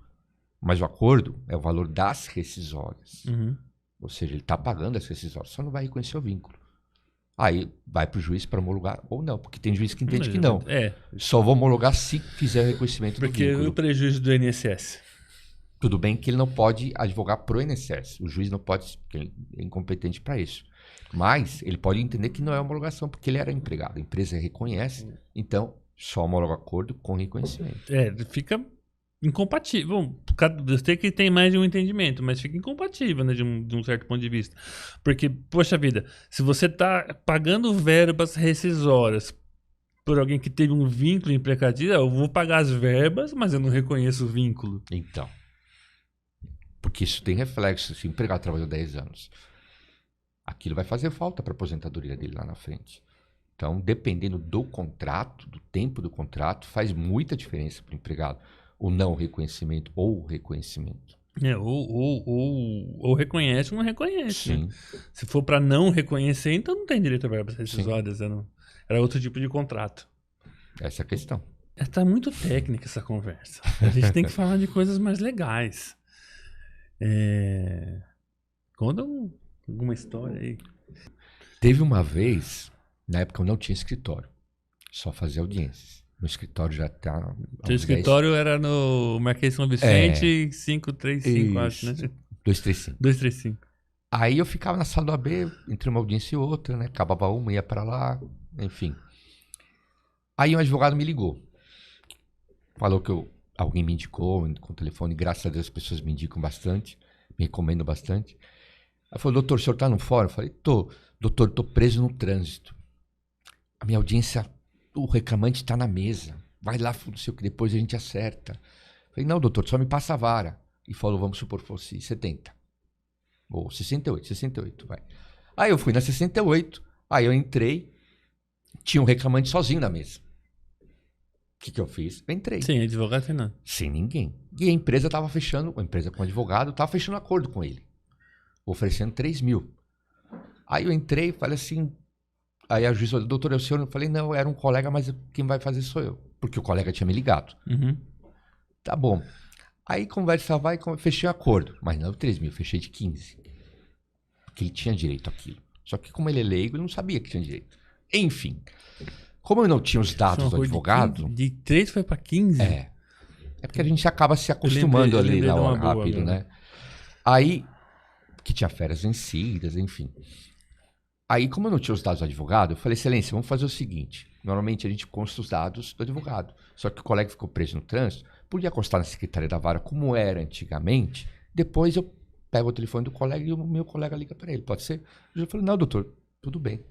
Mas o acordo é o valor das rescisórias. Uhum. Ou seja, ele está pagando as rescisórias, só não vai reconhecer o vínculo. Aí vai para o juiz para homologar ou não, porque tem juiz que entende que não. Só vou homologar se fizer o reconhecimento do vínculo. Porque o prejuízo do INSS. Tudo bem que ele não pode advogar pro INSS. O juiz não pode, porque ele é incompetente para isso. Mas ele pode entender que não é homologação, porque ele era empregado. A empresa reconhece, então só homologa acordo com reconhecimento. Fica incompatível. Bom, eu sei que tem mais de um entendimento, mas fica incompatível, né, de um certo ponto de vista. Porque, poxa vida, se você está pagando verbas rescisórias por alguém que teve um vínculo empregatício, eu vou pagar as verbas, mas eu não reconheço o vínculo. Então, porque isso tem reflexo. Se o empregado trabalhou 10 anos, aquilo vai fazer falta para a aposentadoria dele lá na frente. Então, dependendo do contrato, do tempo do contrato, faz muita diferença para o empregado. O não reconhecimento ou o reconhecimento. Ou reconhece ou não reconhece. Sim. Né? Se for para não reconhecer, então não tem direito a verbas rescisórias. Era outro tipo de contrato. Essa é a questão. Tá muito técnica essa conversa. A gente tem que falar de coisas mais legais. Conta alguma história aí. Teve uma vez, na época eu não tinha escritório, só fazia audiências. Meu escritório já está... Seu escritório era no Marquês de São Vicente, 535, acho, né? 235. 235. Aí eu ficava na sala do AB, entre uma audiência e outra, né? Acabava uma, ia para lá, enfim. Aí um advogado me ligou. Falou que alguém me indicou com o telefone. Graças a Deus as pessoas me indicam bastante, me recomendam bastante. Aí falou: doutor, o senhor está no fórum? Eu falei: tô. Doutor, estou preso no trânsito. A minha audiência... O reclamante está na mesa. Vai lá, não sei o que, depois a gente acerta. Falei: não, doutor, só me passa a vara. E falou: vamos supor que fosse 70. Ou 68, vai. Aí eu fui na 68, aí eu entrei, tinha um reclamante sozinho na mesa. O que eu fiz? Eu entrei. Sem advogado, sem nada. Sem ninguém. E a empresa estava fechando, a empresa com o advogado, estava fechando acordo com ele. Oferecendo 3 mil. Aí eu entrei e falei assim... Aí a juíza falou: doutor, é o senhor? Eu falei: não, era um colega, mas quem vai fazer sou eu. Porque o colega tinha me ligado. Uhum. Tá bom. Aí conversa vai, fechei o acordo. Mas não 3 mil, fechei de 15. Porque ele tinha direito àquilo. Só que como ele é leigo, ele não sabia que tinha direito. Enfim. Como eu não tinha os dados do advogado... De 3 foi para 15? É porque a gente acaba se acostumando ali na hora, rápido, né? Aí, que tinha férias vencidas, enfim... Aí, como eu não tinha os dados do advogado, eu falei: excelência, vamos fazer o seguinte. Normalmente a gente consta os dados do advogado. Só que o colega ficou preso no trânsito, podia constar na secretaria da vara, como era antigamente. Depois eu pego o telefone do colega e o meu colega liga para ele. Pode ser? Eu falei: não, doutor, tudo bem.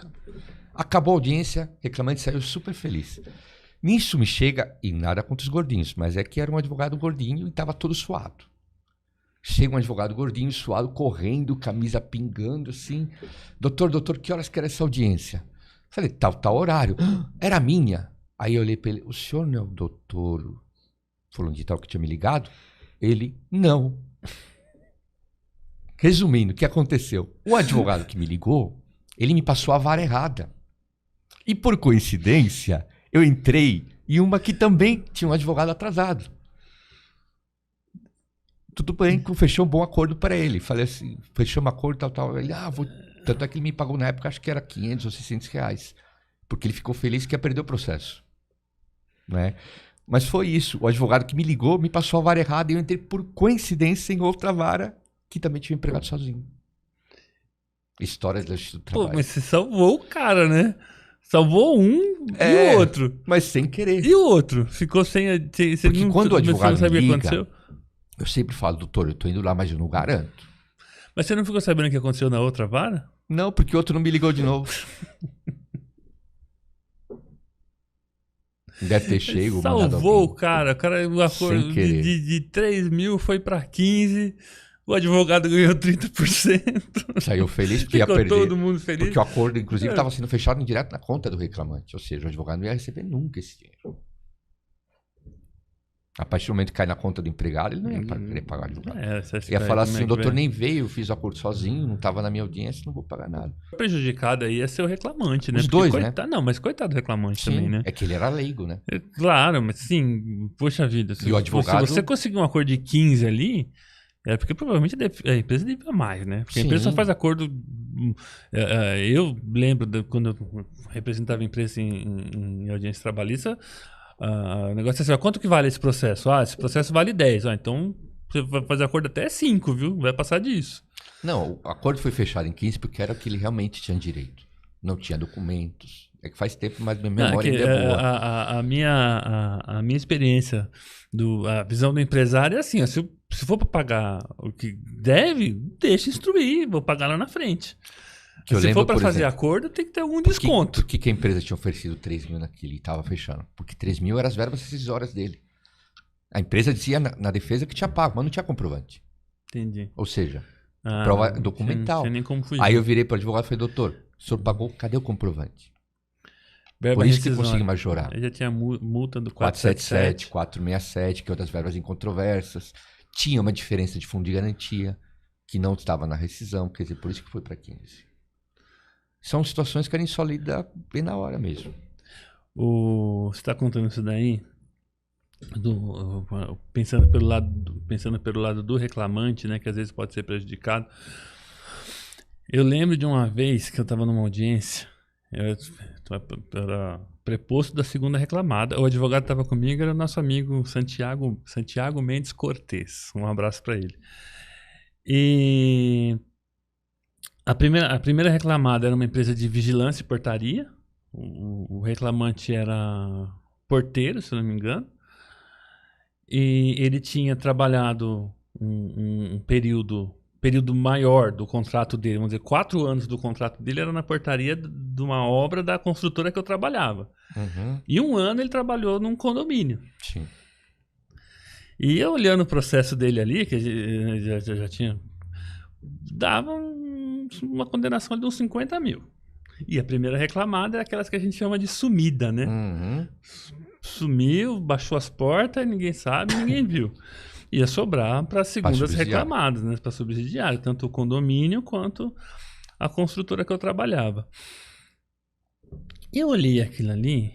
Acabou a audiência, reclamante saiu super feliz. Nisso me chega, e nada contra os gordinhos, mas é que era um advogado gordinho e estava todo suado. Chega um advogado gordinho, suado, correndo, camisa pingando, assim. Doutor, que horas que era essa audiência? Falei: tal horário. Era minha. Aí eu olhei para ele, o senhor não é o doutor fulano de tal que tinha me ligado? Ele, não. Resumindo, o que aconteceu? O advogado que me ligou, ele me passou a vara errada. E por coincidência, eu entrei em uma que também tinha um advogado atrasado. Tudo bem, fechou um bom acordo para ele. Falei assim, fechou um acordo, tal. Ele, tanto é que ele me pagou na época, acho que era 500 ou 600 reais. Porque ele ficou feliz que ia perder o processo. Né? Mas foi isso. O advogado que me ligou me passou a vara errada e eu entrei por coincidência em outra vara que também tinha empregado sozinho. Histórias do Instituto do Trabalho. Pô, mas você salvou o cara, né? Salvou um e o outro. Mas sem querer. E o outro? Ficou sem... Porque quando o advogado você não sabia me o que liga, aconteceu? eu sempre falo, doutor, eu tô indo lá, mas eu não garanto. Mas você não ficou sabendo o que aconteceu na outra vara? Não, porque o outro não me ligou de novo. Deve ter chego, Salvou o cara. O cara, o acordo Sem querer. de 3 mil foi pra 15. O advogado ganhou 30%. Saiu feliz porque ia Ficou perder. todo mundo feliz. Porque o acordo, inclusive, estava sendo fechado direto na conta do reclamante. Ou seja, o advogado não ia receber nunca esse dinheiro. A partir do momento que cai na conta do empregado, ele não ia querer pagar o advogado. Ia falar assim, o doutor nem veio, eu fiz o acordo sozinho, não estava na minha audiência, não vou pagar nada. O prejudicado aí é ser o reclamante, né? Os dois, né? Não, mas coitado do reclamante Sim, também, né? é que ele era leigo, né? Claro, mas sim, poxa vida. E o advogado... Se você conseguir um acordo de 15 ali, é porque provavelmente a empresa devia mais, né? Porque a empresa só faz acordo... Eu lembro quando eu representava a empresa em audiência trabalhista, o negócio é assim, quanto que vale esse processo? Esse processo vale 10. Então, você vai fazer acordo até 5, viu? Vai passar disso. Não, o acordo foi fechado em 15 porque era o que ele realmente tinha direito. Não tinha documentos. É que faz tempo, mas minha memória ainda é boa. A minha experiência, a visão do empresário é assim, ó, se for para pagar o que deve, deixa instruir, vou pagar lá na frente. Se for para fazer acordo, tem que ter algum desconto. Por que a empresa tinha oferecido 3 mil naquele e estava fechando? Porque 3 mil eram as verbas rescisórias dele. A empresa dizia na defesa que tinha pago, mas não tinha comprovante. Entendi. Ou seja, prova documental. Não tinha nem como fugir. Aí eu virei para o advogado e falei, doutor, o senhor pagou, cadê o comprovante? Verba Por isso que rescisória. consegui majorar. Ele já tinha multa do 477, 467, que outras verbas incontroversas. Tinha uma diferença de fundo de garantia, que não estava na rescisão, quer dizer, por isso que foi para 15. São situações que a gente só lida bem na hora mesmo. Você está contando isso daí, pensando pelo lado do reclamante, né, que às vezes pode ser prejudicado. Eu lembro de uma vez que eu estava numa audiência, eu era preposto da segunda reclamada. O advogado estava comigo, era o nosso amigo Santiago Mendes Cortez. Um abraço para ele. E a primeira reclamada era uma empresa de vigilância e portaria. O reclamante era porteiro, se eu não me engano. E ele tinha trabalhado um período maior do contrato dele, vamos dizer, 4 anos do contrato dele era na portaria de uma obra da construtora que eu trabalhava. Uhum. E 1 ano ele trabalhou num condomínio. Sim. E eu olhando o processo dele ali, que já tinha... dava uma condenação de uns 50 mil. E a primeira reclamada é aquelas que a gente chama de sumida, né? Uhum. Sumiu, baixou as portas, ninguém sabe, ninguém viu. Ia sobrar para as segundas reclamadas, né? Para subsidiário, tanto o condomínio quanto a construtora que eu trabalhava. Eu olhei aquilo ali,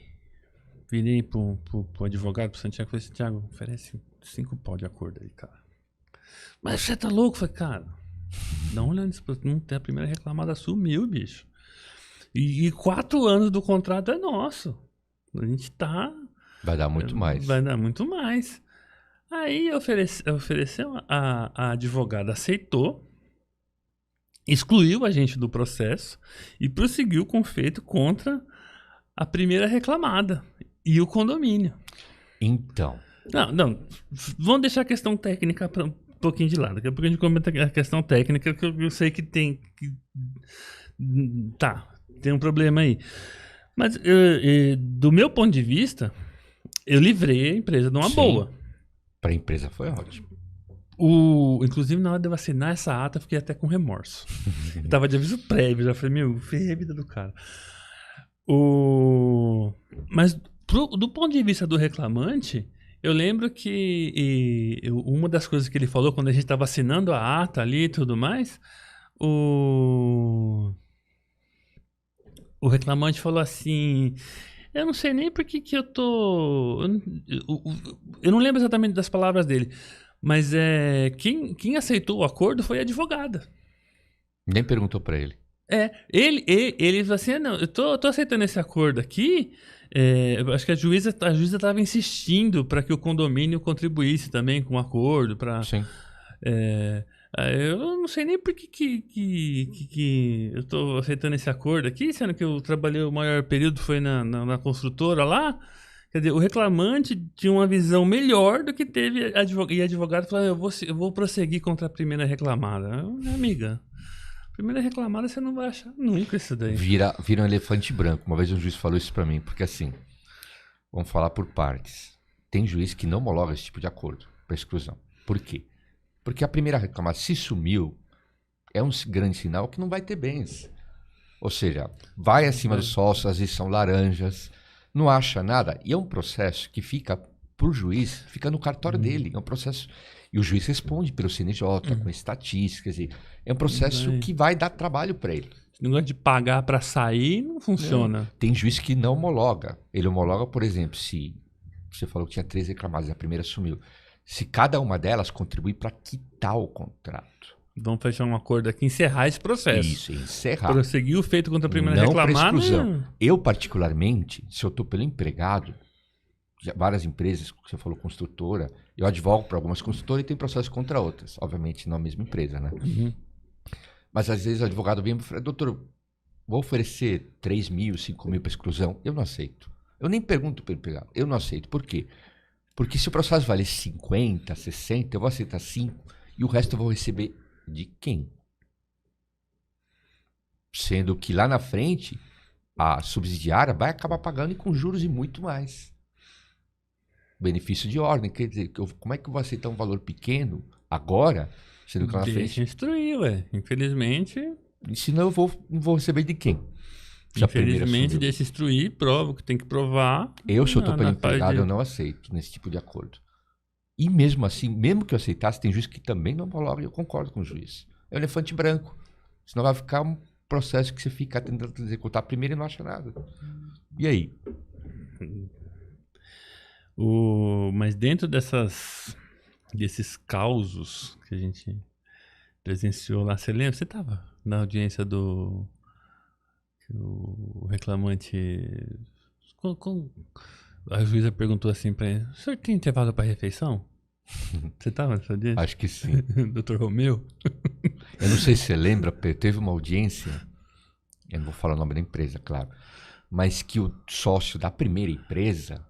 virei pro advogado, pro Santiago, e falei, Santiago, oferece 5 pau de acordo aí, cara. Mas você tá louco? Eu falei, cara, dá uma olhada nisso, não tem a primeira reclamada, sumiu, bicho. E 4 anos do contrato é nosso. A gente tá... Vai dar muito mais. Vai dar muito mais. Aí ofereceu, a advogada aceitou, excluiu a gente do processo e prosseguiu com o feito contra a primeira reclamada e o condomínio. Então. Não, vamos deixar a questão técnica um pouquinho de lado. Daqui a pouco a gente comenta a questão técnica, que eu sei que tem... tem um problema aí. Mas do meu ponto de vista, eu livrei a empresa de uma boa. Para a empresa foi ótimo. Inclusive, na hora de eu assinar essa ata, eu fiquei até com remorso. Eu tava de aviso prévio, já falei, ferrei a vida do cara. Mas Do ponto de vista do reclamante, eu lembro que uma das coisas que ele falou quando a gente estava assinando a ata ali e tudo mais, o reclamante falou assim: eu não sei nem por que eu tô. Eu não lembro exatamente das palavras dele, mas quem aceitou o acordo foi a advogada. Nem perguntou pra ele. Ele falou assim: não, eu tô aceitando esse acordo aqui. Eu acho que a juíza estava insistindo para que o condomínio contribuísse também com o acordo. Sim. Eu não sei nem por que eu tô aceitando esse acordo aqui, sendo que eu trabalhei o maior período foi na construtora lá. Quer dizer, o reclamante tinha uma visão melhor do que teve e a advogada falou: eu vou prosseguir contra a primeira reclamada. Minha amiga, primeira reclamada você não vai achar nunca isso daí. Vira um elefante branco. Uma vez um juiz falou isso pra mim, porque assim, vamos falar por partes. Tem juiz que não homologa esse tipo de acordo para exclusão. Por quê? Porque a primeira reclamação, se sumiu, é um grande sinal que não vai ter bens. Ou seja, vai acima do sócio, às vezes são laranjas, não acha nada. E é um processo que fica, pro juiz, fica no cartório dele. É um processo... E o juiz responde pelo CNJ, com estatísticas. É um processo que vai dar trabalho para ele. Esse negócio de pagar para sair não funciona. Tem juiz que não homologa. Ele homologa, por exemplo, se você falou que tinha 3 reclamadas, a primeira sumiu. Se cada uma delas contribui para quitar o contrato. Vamos fechar um acordo aqui, encerrar esse processo. Isso, encerrar. Prosseguir o feito contra a primeira não reclamada. Exclusão. Eu, particularmente, se eu estou pelo empregado, várias empresas, que você falou, construtora, eu advogo para algumas construtoras e tem processo contra outras. Obviamente, não a mesma empresa, né? Uhum. Mas às vezes o advogado vem e fala: doutor, vou oferecer 3 mil, 5 mil para exclusão. Eu não aceito. Eu nem pergunto para o empregado. Eu não aceito. Por quê? Porque se o processo vale 50, 60, eu vou aceitar 5 e o resto eu vou receber de quem? Sendo que lá na frente, a subsidiária vai acabar pagando e com juros e muito mais. Benefício de ordem, quer dizer, como é que eu vou aceitar um valor pequeno agora, sendo que lá na frente... Deixa instruir, ué. Infelizmente... Senão eu não vou receber de quem? Infelizmente, deixa instruir, prova o que tem que provar. Se eu estou pelo empregado, eu não aceito nesse tipo de acordo. E mesmo assim, mesmo que eu aceitasse, tem juiz que também não homologa e eu concordo com o juiz. É um elefante branco. Senão vai ficar um processo que você fica tentando executar primeiro e não acha nada. E aí? Mas dentro desses causos que a gente presenciou lá, você lembra? Você estava na audiência do... O reclamante... A juíza perguntou assim pra ele: o senhor tem intervalo para refeição? Você estava nessa audiência? Acho que sim. Dr. Romeu? Eu não sei se você lembra, teve uma audiência, eu não vou falar o nome da empresa, claro, mas que o sócio da primeira empresa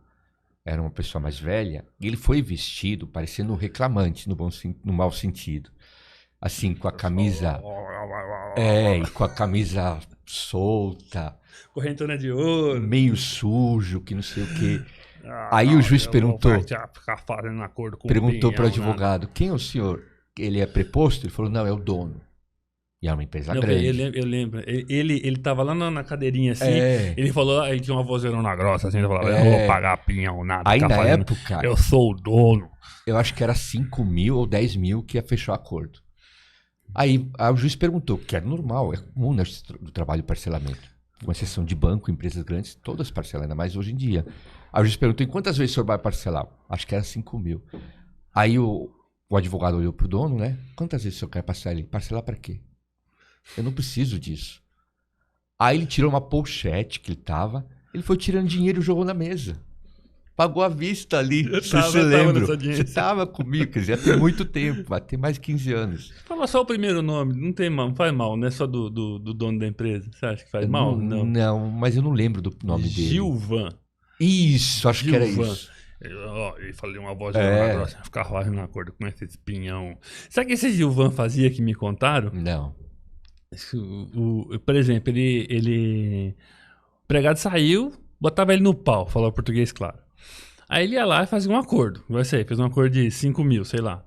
era uma pessoa mais velha e ele foi vestido parecendo um reclamante, no mau sentido. Assim, com a camisa... e com a camisa solta. Correntona de ouro. Meio sujo, que não sei o quê. Aí o juiz perguntou para o advogado: quem é o senhor? Ele é preposto? Ele falou: não, é o dono. E é uma empresa grande. Eu lembro. Ele tava lá na cadeirinha assim. Ele falou, ele tinha uma vozerona grossa assim. Ele falava: eu não vou pagar pinhão, nada. Aí na época, eu sou o dono. Eu acho que era 5 mil ou 10 mil que ia fechar o acordo. Aí o juiz perguntou, que é normal, é comum no trabalho de parcelamento. Com exceção de banco, empresas grandes, todas parcelam, ainda mais hoje em dia. Aí o juiz perguntou: em quantas vezes o senhor vai parcelar? Acho que era 5 mil. Aí o advogado olhou pro dono, né? Quantas vezes o senhor quer parcelar? Ele: parcelar pra quê? Eu não preciso disso. Aí ele tirou uma pochete que ele foi tirando dinheiro e jogou na mesa. Pagou à vista ali. Você lembra? Você estava comigo, quer dizer, tem muito tempo, vai ter mais de 15 anos. Fala só o primeiro nome, não faz mal, não é só do dono da empresa. Você acha que faz mal? Não, mas eu não lembro do nome dele. Gilvan. Isso, acho que era isso. Eu falei uma voz grossa, ficar fazendo um acordo com esse espinhão. Sabe o que esse Gilvan fazia que me contaram? Não. Por exemplo, o empregado saiu, botava ele no pau, falava português claro. Aí ele ia lá e fazia um acordo. Fez um acordo de 5 mil, sei lá.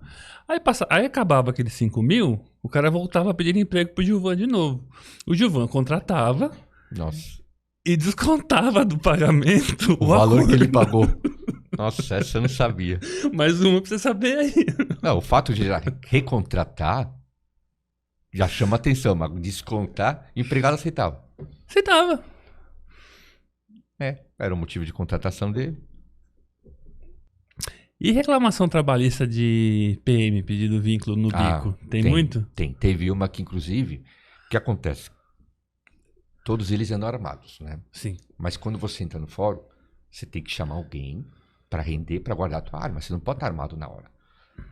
Aí acabava aqueles 5 mil, o cara voltava a pedir emprego pro Gilvan de novo. O Gilvan contratava. Nossa. e descontava do pagamento O valor acordo. que ele pagou. Nossa, essa eu não sabia. Mais uma pra você saber aí. Não, o fato de já recontratar já chama atenção, mas descontar, o empregado aceitava. Você tava. Era o motivo de contratação dele. E reclamação trabalhista de PM, pedido vínculo no bico? Tem muito? Tem. Teve uma que, inclusive, o que acontece? Todos eles andam armados, né? Sim. Mas quando você entra no fórum, você tem que chamar alguém para render, para guardar a tua arma. Você não pode estar armado na hora.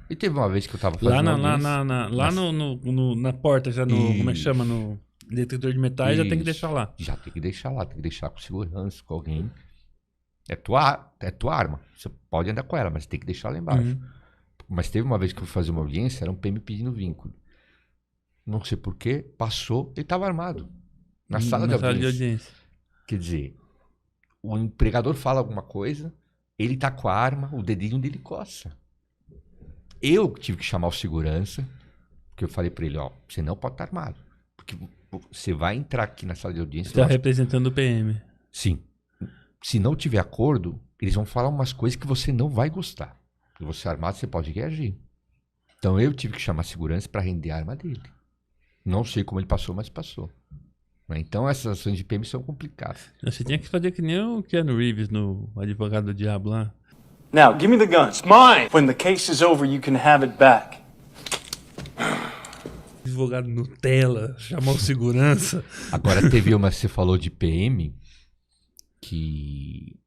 E teve uma vez que eu tava fazendo Na porta, já no. Como é que Isso. chama? No detector de metais, já tem que deixar lá. Já tem que deixar lá, tem que deixar com segurança, com alguém. É tua arma. Você pode andar com ela, mas tem que deixar lá embaixo. Uhum. Mas teve uma vez que eu fui fazer uma audiência, era um PM pedindo vínculo. Não sei porquê, passou, ele estava armado. Na sala de audiência. Quer dizer, o empregador fala alguma coisa, ele tá com a arma, o dedinho dele coça. Eu tive que chamar o segurança, porque eu falei para ele, ó, você não pode estar armado. Porque você vai entrar aqui na sala de audiência... Você tá representando o PM. Sim. Se não tiver acordo, eles vão falar umas coisas que você não vai gostar. Se você é armado, você pode reagir. Então eu tive que chamar a segurança para render a arma dele. Não sei como ele passou, mas passou. Então essas ações de PM são complicadas. Você tinha que fazer que nem o Keanu Reeves no Advogado do Diabo lá. Now, give me the gun. It's mine. When the case is over, you can have it back. Advogado Nutella, chamar o segurança. Agora teve uma, você falou de PM, que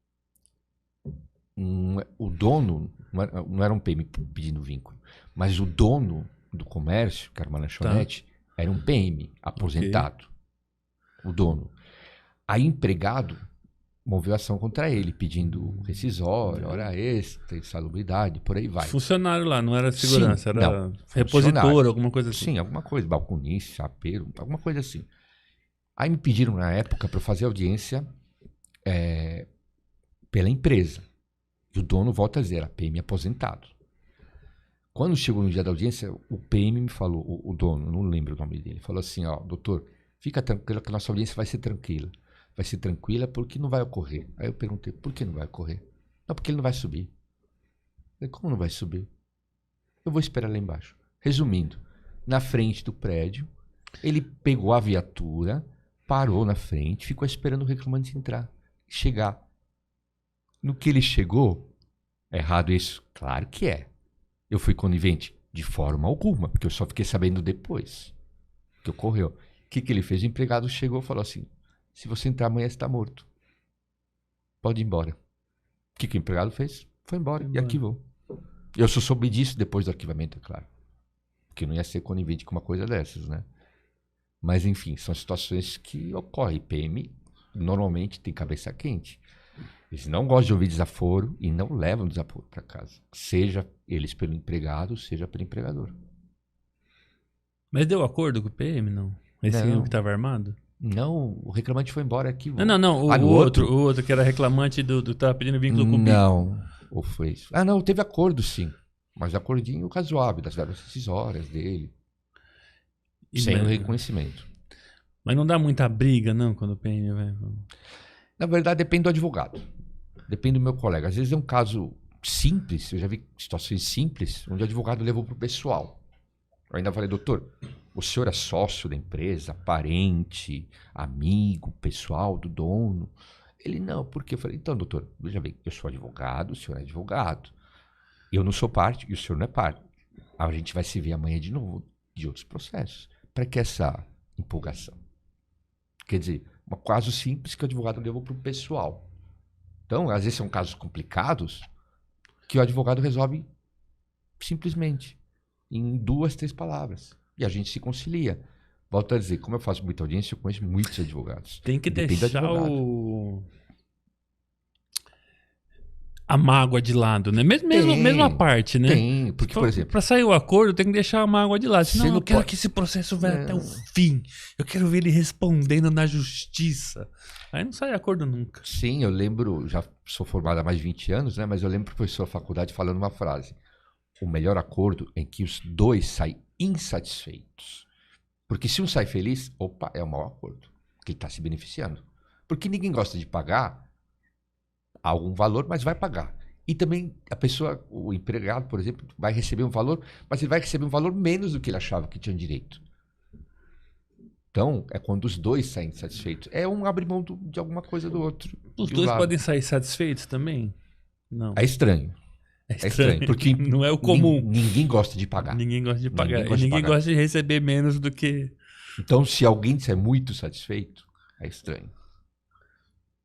o dono, não era um PM pedindo vínculo, mas o dono do comércio, que era uma lanchonete, era um PM aposentado. O dono. Aí empregado moveu ação contra ele, pedindo rescisório, hora extra, insalubridade, por aí vai. Funcionário lá, não era segurança, Sim, era não, repositor, alguma coisa assim. Sim, alguma coisa, balconista, chapeiro, alguma coisa assim. Aí me pediram na época para fazer audiência pela empresa. E o dono, volta a dizer, era PM aposentado. Quando chegou no dia da audiência, o PM me falou, o dono, não lembro o nome dele, falou assim, ó, doutor, fica tranquilo que a nossa audiência vai ser tranquila. Vai ser tranquila porque não vai ocorrer. Aí eu perguntei, por que não vai ocorrer? Não, porque ele não vai subir. Eu falei, como não vai subir? Eu vou esperar lá embaixo. Resumindo, na frente do prédio, ele pegou a viatura, parou na frente, ficou esperando o reclamante entrar, chegar. No que ele chegou, é errado isso? Claro que é. Eu fui conivente? De forma alguma, porque eu só fiquei sabendo depois que ocorreu. O que ele fez? O empregado chegou e falou assim, se você entrar amanhã, você está morto. Pode ir embora. O que o empregado fez? Foi embora e arquivou. Eu só soube disso depois do arquivamento, é claro. Porque não ia ser conivente com uma coisa dessas, né? Mas, enfim, são situações que ocorrem. PM normalmente tem cabeça quente. Eles não gostam de ouvir desaforo e não levam desaforo para casa. Seja eles pelo empregado, seja pelo empregador. Mas deu acordo com o PM, não? Esse Não. que estava armado? Não, o reclamante foi embora aqui. Não. O outro que era reclamante do tava pedindo vínculo com o bico. Não, ou foi isso? Ah, não, teve acordo sim. Mas acordinho razoável, das verbas decisórias dele. Sem o reconhecimento. Mas não dá muita briga, não, quando o PM vai... Na verdade, depende do advogado. Depende do meu colega. Às vezes é um caso simples, eu já vi situações simples, onde o advogado levou para o pessoal. Eu ainda falei, doutor, o senhor é sócio da empresa, parente, amigo, pessoal do dono? Ele, não, porque eu falei, então, doutor, veja bem, eu sou advogado, o senhor é advogado. Eu não sou parte e o senhor não é parte. A gente vai se ver amanhã de novo, de outros processos. Para que essa empolgação? Quer dizer, um caso simples que o advogado levou para o pessoal. Então, às vezes são casos complicados que o advogado resolve simplesmente, em 2, 3 palavras. E a gente se concilia. Volto a dizer, como eu faço muita audiência, eu conheço muitos advogados. Tem que Depende do deixar advogado. a mágoa de lado, né? Mesma parte, né? Tem, porque, por exemplo... Pra sair o acordo, tem que deixar a mágoa de lado. Senão Você não eu quero pode- que esse processo vá até o fim. Eu quero ver ele respondendo na justiça. Aí não sai acordo nunca. Sim, eu lembro, já sou formado há mais de 20 anos, né? Mas eu lembro o professor da faculdade falando uma frase. O melhor acordo é em que os dois saem insatisfeitos. Porque se um sai feliz, opa, é um mau acordo. Porque ele está se beneficiando. Porque ninguém gosta de pagar algum valor, mas vai pagar. E também a pessoa, o empregado, por exemplo, vai receber um valor, mas ele vai receber um valor menos do que ele achava que tinha direito. Então, é quando os dois saem satisfeitos. É um abrir mão de alguma coisa do outro. Os de um dois lado. podem sair satisfeitos também? Não. É estranho. É É estranho, porque não é o comum. Ninguém gosta de pagar. Ninguém gosta de pagar. Ninguém gosta de Ninguém pagar. gosta de receber menos do que... Então, se alguém disser muito satisfeito, é estranho.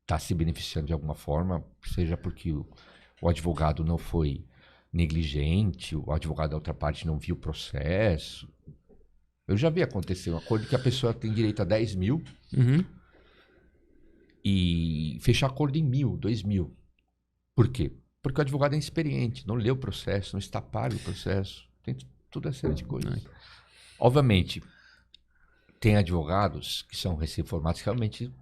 Está se beneficiando de alguma forma, seja porque o advogado não foi negligente, o advogado da outra parte não viu o processo. Eu já vi acontecer um acordo que a pessoa tem direito a 10 mil Uhum. e fechar acordo em 1.000, 2.000. Por quê? Porque o advogado é inexperiente, não leu o processo, não está pago o processo. Tem toda essa série de coisas. Obviamente, tem advogados que são recém-formados que realmente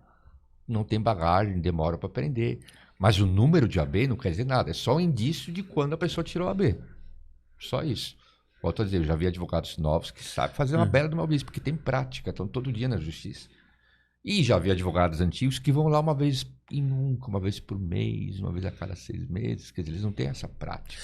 não tem bagagem, demora para aprender. Mas o número de AB não quer dizer nada. É só um indício de quando a pessoa tirou a AB. Só isso. Volto a dizer, eu já vi advogados novos que sabem fazer uma bela de uma vez, porque tem prática, estão todo dia na justiça. E já vi advogados antigos que vão lá uma vez e nunca, uma vez por mês, uma vez a cada 6 meses. Quer dizer, eles não têm essa prática.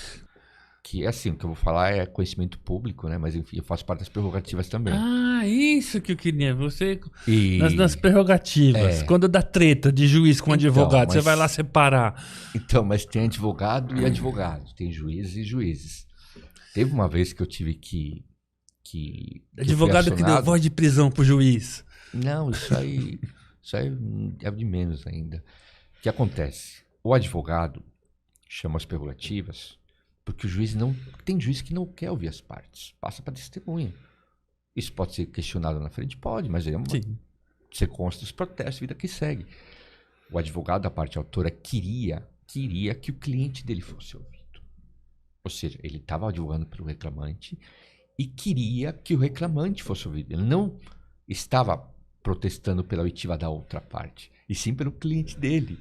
Que é assim, o que eu vou falar é conhecimento público, né? Mas enfim, eu faço parte das prerrogativas também. Ah, isso que eu queria. Você, E- nas prerrogativas, quando dá treta de juiz com Então, advogado, você mas- vai lá separar. Então, mas tem advogado e advogado, tem juízes e juízes. Teve uma vez que eu tive que eu fui Advogado que deu acionado. voz de prisão pro juiz. Não, isso aí é de menos ainda. O que acontece? O advogado chama as prerrogativas porque o juiz não... Tem juiz que não quer ouvir as partes, passa para testemunha. Isso pode ser questionado na frente? Pode, mas Sim. você consta os protestos, vida que segue. O advogado da parte autora queria que o cliente dele fosse ouvido. Ou seja, ele estava advogando para o reclamante e queria que o reclamante fosse ouvido. Ele não estava protestando pela oitiva da outra parte, e sim pelo cliente dele.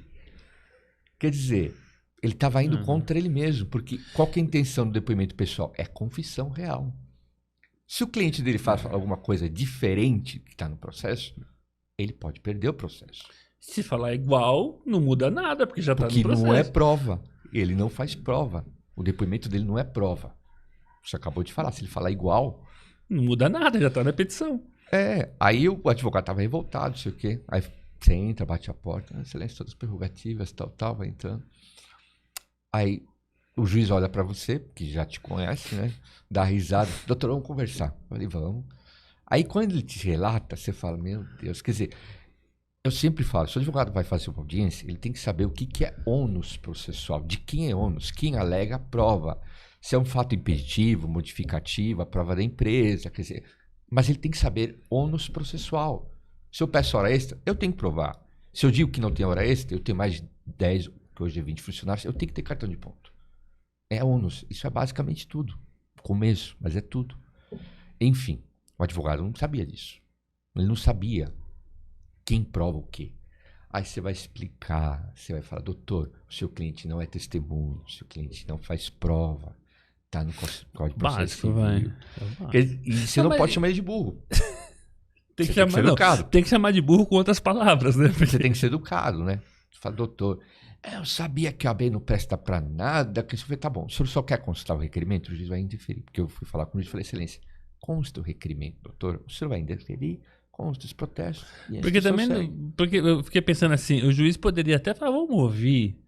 Quer dizer, ele estava indo contra ele mesmo, porque qual que é a intenção do depoimento pessoal? É confissão real. Se o cliente dele faz alguma coisa diferente que está no processo, ele pode perder o processo. Se falar igual, não muda nada, porque já tá no Porque processo. não é prova. Ele não faz prova. O depoimento dele não é prova. Você acabou de falar. Se ele falar igual... Não muda nada, já tá na petição. Aí o advogado estava revoltado, não sei o quê. Aí você entra, bate a porta. Excelência, todas as prerrogativas, tal, vai entrando. Aí o juiz olha para você, que já te conhece, né? Dá risada. Doutor, vamos conversar. Eu falei, vamos. Aí quando ele te relata, você fala, meu Deus. Quer dizer, eu sempre falo, se o advogado vai fazer uma audiência, ele tem que saber o que é ônus processual, de quem é ônus, quem alega a prova. Se é um fato impeditivo, modificativo, a prova da empresa, quer dizer... Mas ele tem que saber ônus processual. Se eu peço hora extra, eu tenho que provar. Se eu digo que não tem hora extra, eu tenho mais de 10, que hoje é 20 funcionários, eu tenho que ter cartão de ponto. É ônus. Isso é basicamente tudo. Começo, mas é tudo. Enfim, o advogado não sabia disso. Ele não sabia quem prova o quê. Aí você vai explicar, você vai falar, doutor, o seu cliente não é testemunho, o seu cliente não faz prova, tá no Código de Processo Básico, vai. Civil. E você não mas- pode chamar ele de burro. Tem que Você tem que chamar, ser não, educado. tem que chamar de burro com outras palavras, né? Você tem que ser educado, né? Você fala, doutor, eu sabia que a AB não presta pra nada. Que eu falei, tá bom, o senhor só quer constar o requerimento? O juiz vai interferir. Porque eu fui falar com o juiz e falei, excelência, consta o requerimento, doutor. O senhor vai interferir, consta os protestos. E a Porque instrução também, segue. porque eu fiquei pensando assim, o juiz poderia até falar, vamos ouvir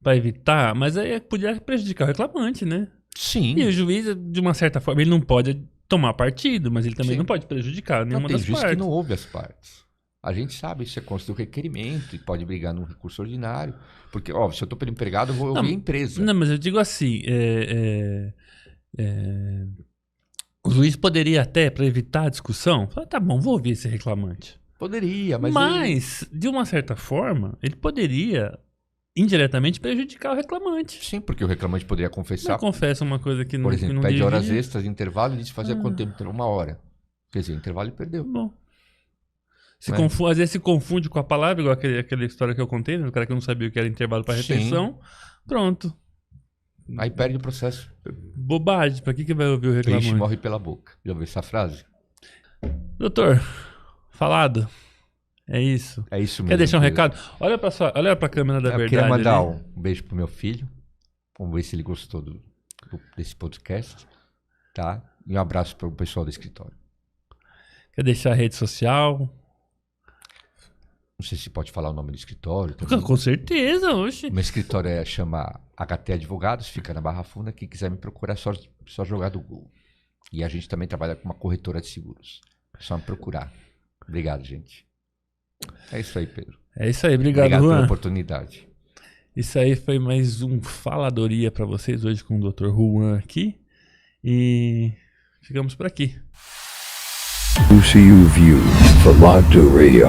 pra evitar, mas aí podia prejudicar o reclamante, né? Sim. E o juiz, de uma certa forma, ele não pode tomar partido, mas ele também Sim. não pode prejudicar Não, nenhuma tem das juiz partes. que não ouve as partes. A gente sabe, você consta o requerimento e pode brigar num recurso ordinário. Porque, ó, se eu tô pelo empregado, eu vou ouvir a empresa. Não, mas eu digo assim, o juiz poderia até, para evitar a discussão, falar, tá bom, vou ouvir esse reclamante. Poderia, mas... Mas, de uma certa forma, ele poderia indiretamente prejudicar o reclamante. Sim, porque o reclamante poderia confessar. Ele confessa uma coisa que não, Por que exemplo, não pede devia. horas extras de intervalo e diz fazer quanto tempo? 1 hora. Quer dizer, o intervalo ele perdeu. Bom. É. Às vezes se confunde com a palavra, igual aquela história que eu contei, né? O cara que não sabia o que era intervalo para Sim. retenção. Pronto. Aí perde o processo. Bobagem. Pra que vai ouvir o Peixe reclamante? morre pela boca. Já ouviu essa frase? Doutor, falado. É isso. É isso mesmo. Quer deixar um Pedro. recado? Olha pra câmera da Eu verdade. queria mandar ali. um beijo pro meu filho. Vamos ver se ele gostou desse podcast. Tá? E um abraço pro pessoal do escritório. Quer deixar a rede social? Não sei se pode falar o nome do escritório. Também. Com certeza, oxe. Meu escritório chama HT Advogados, fica na Barra Funda. Quem quiser me procurar é só jogar do Google. E a gente também trabalha com uma corretora de seguros. É só me procurar. Obrigado, gente. É isso aí, Pedro. É isso aí, obrigado, pela Juan. oportunidade. Isso aí foi mais um Faladoria pra vocês hoje com o Dr. Juan aqui. E ficamos por aqui. UCU View, Faladoria.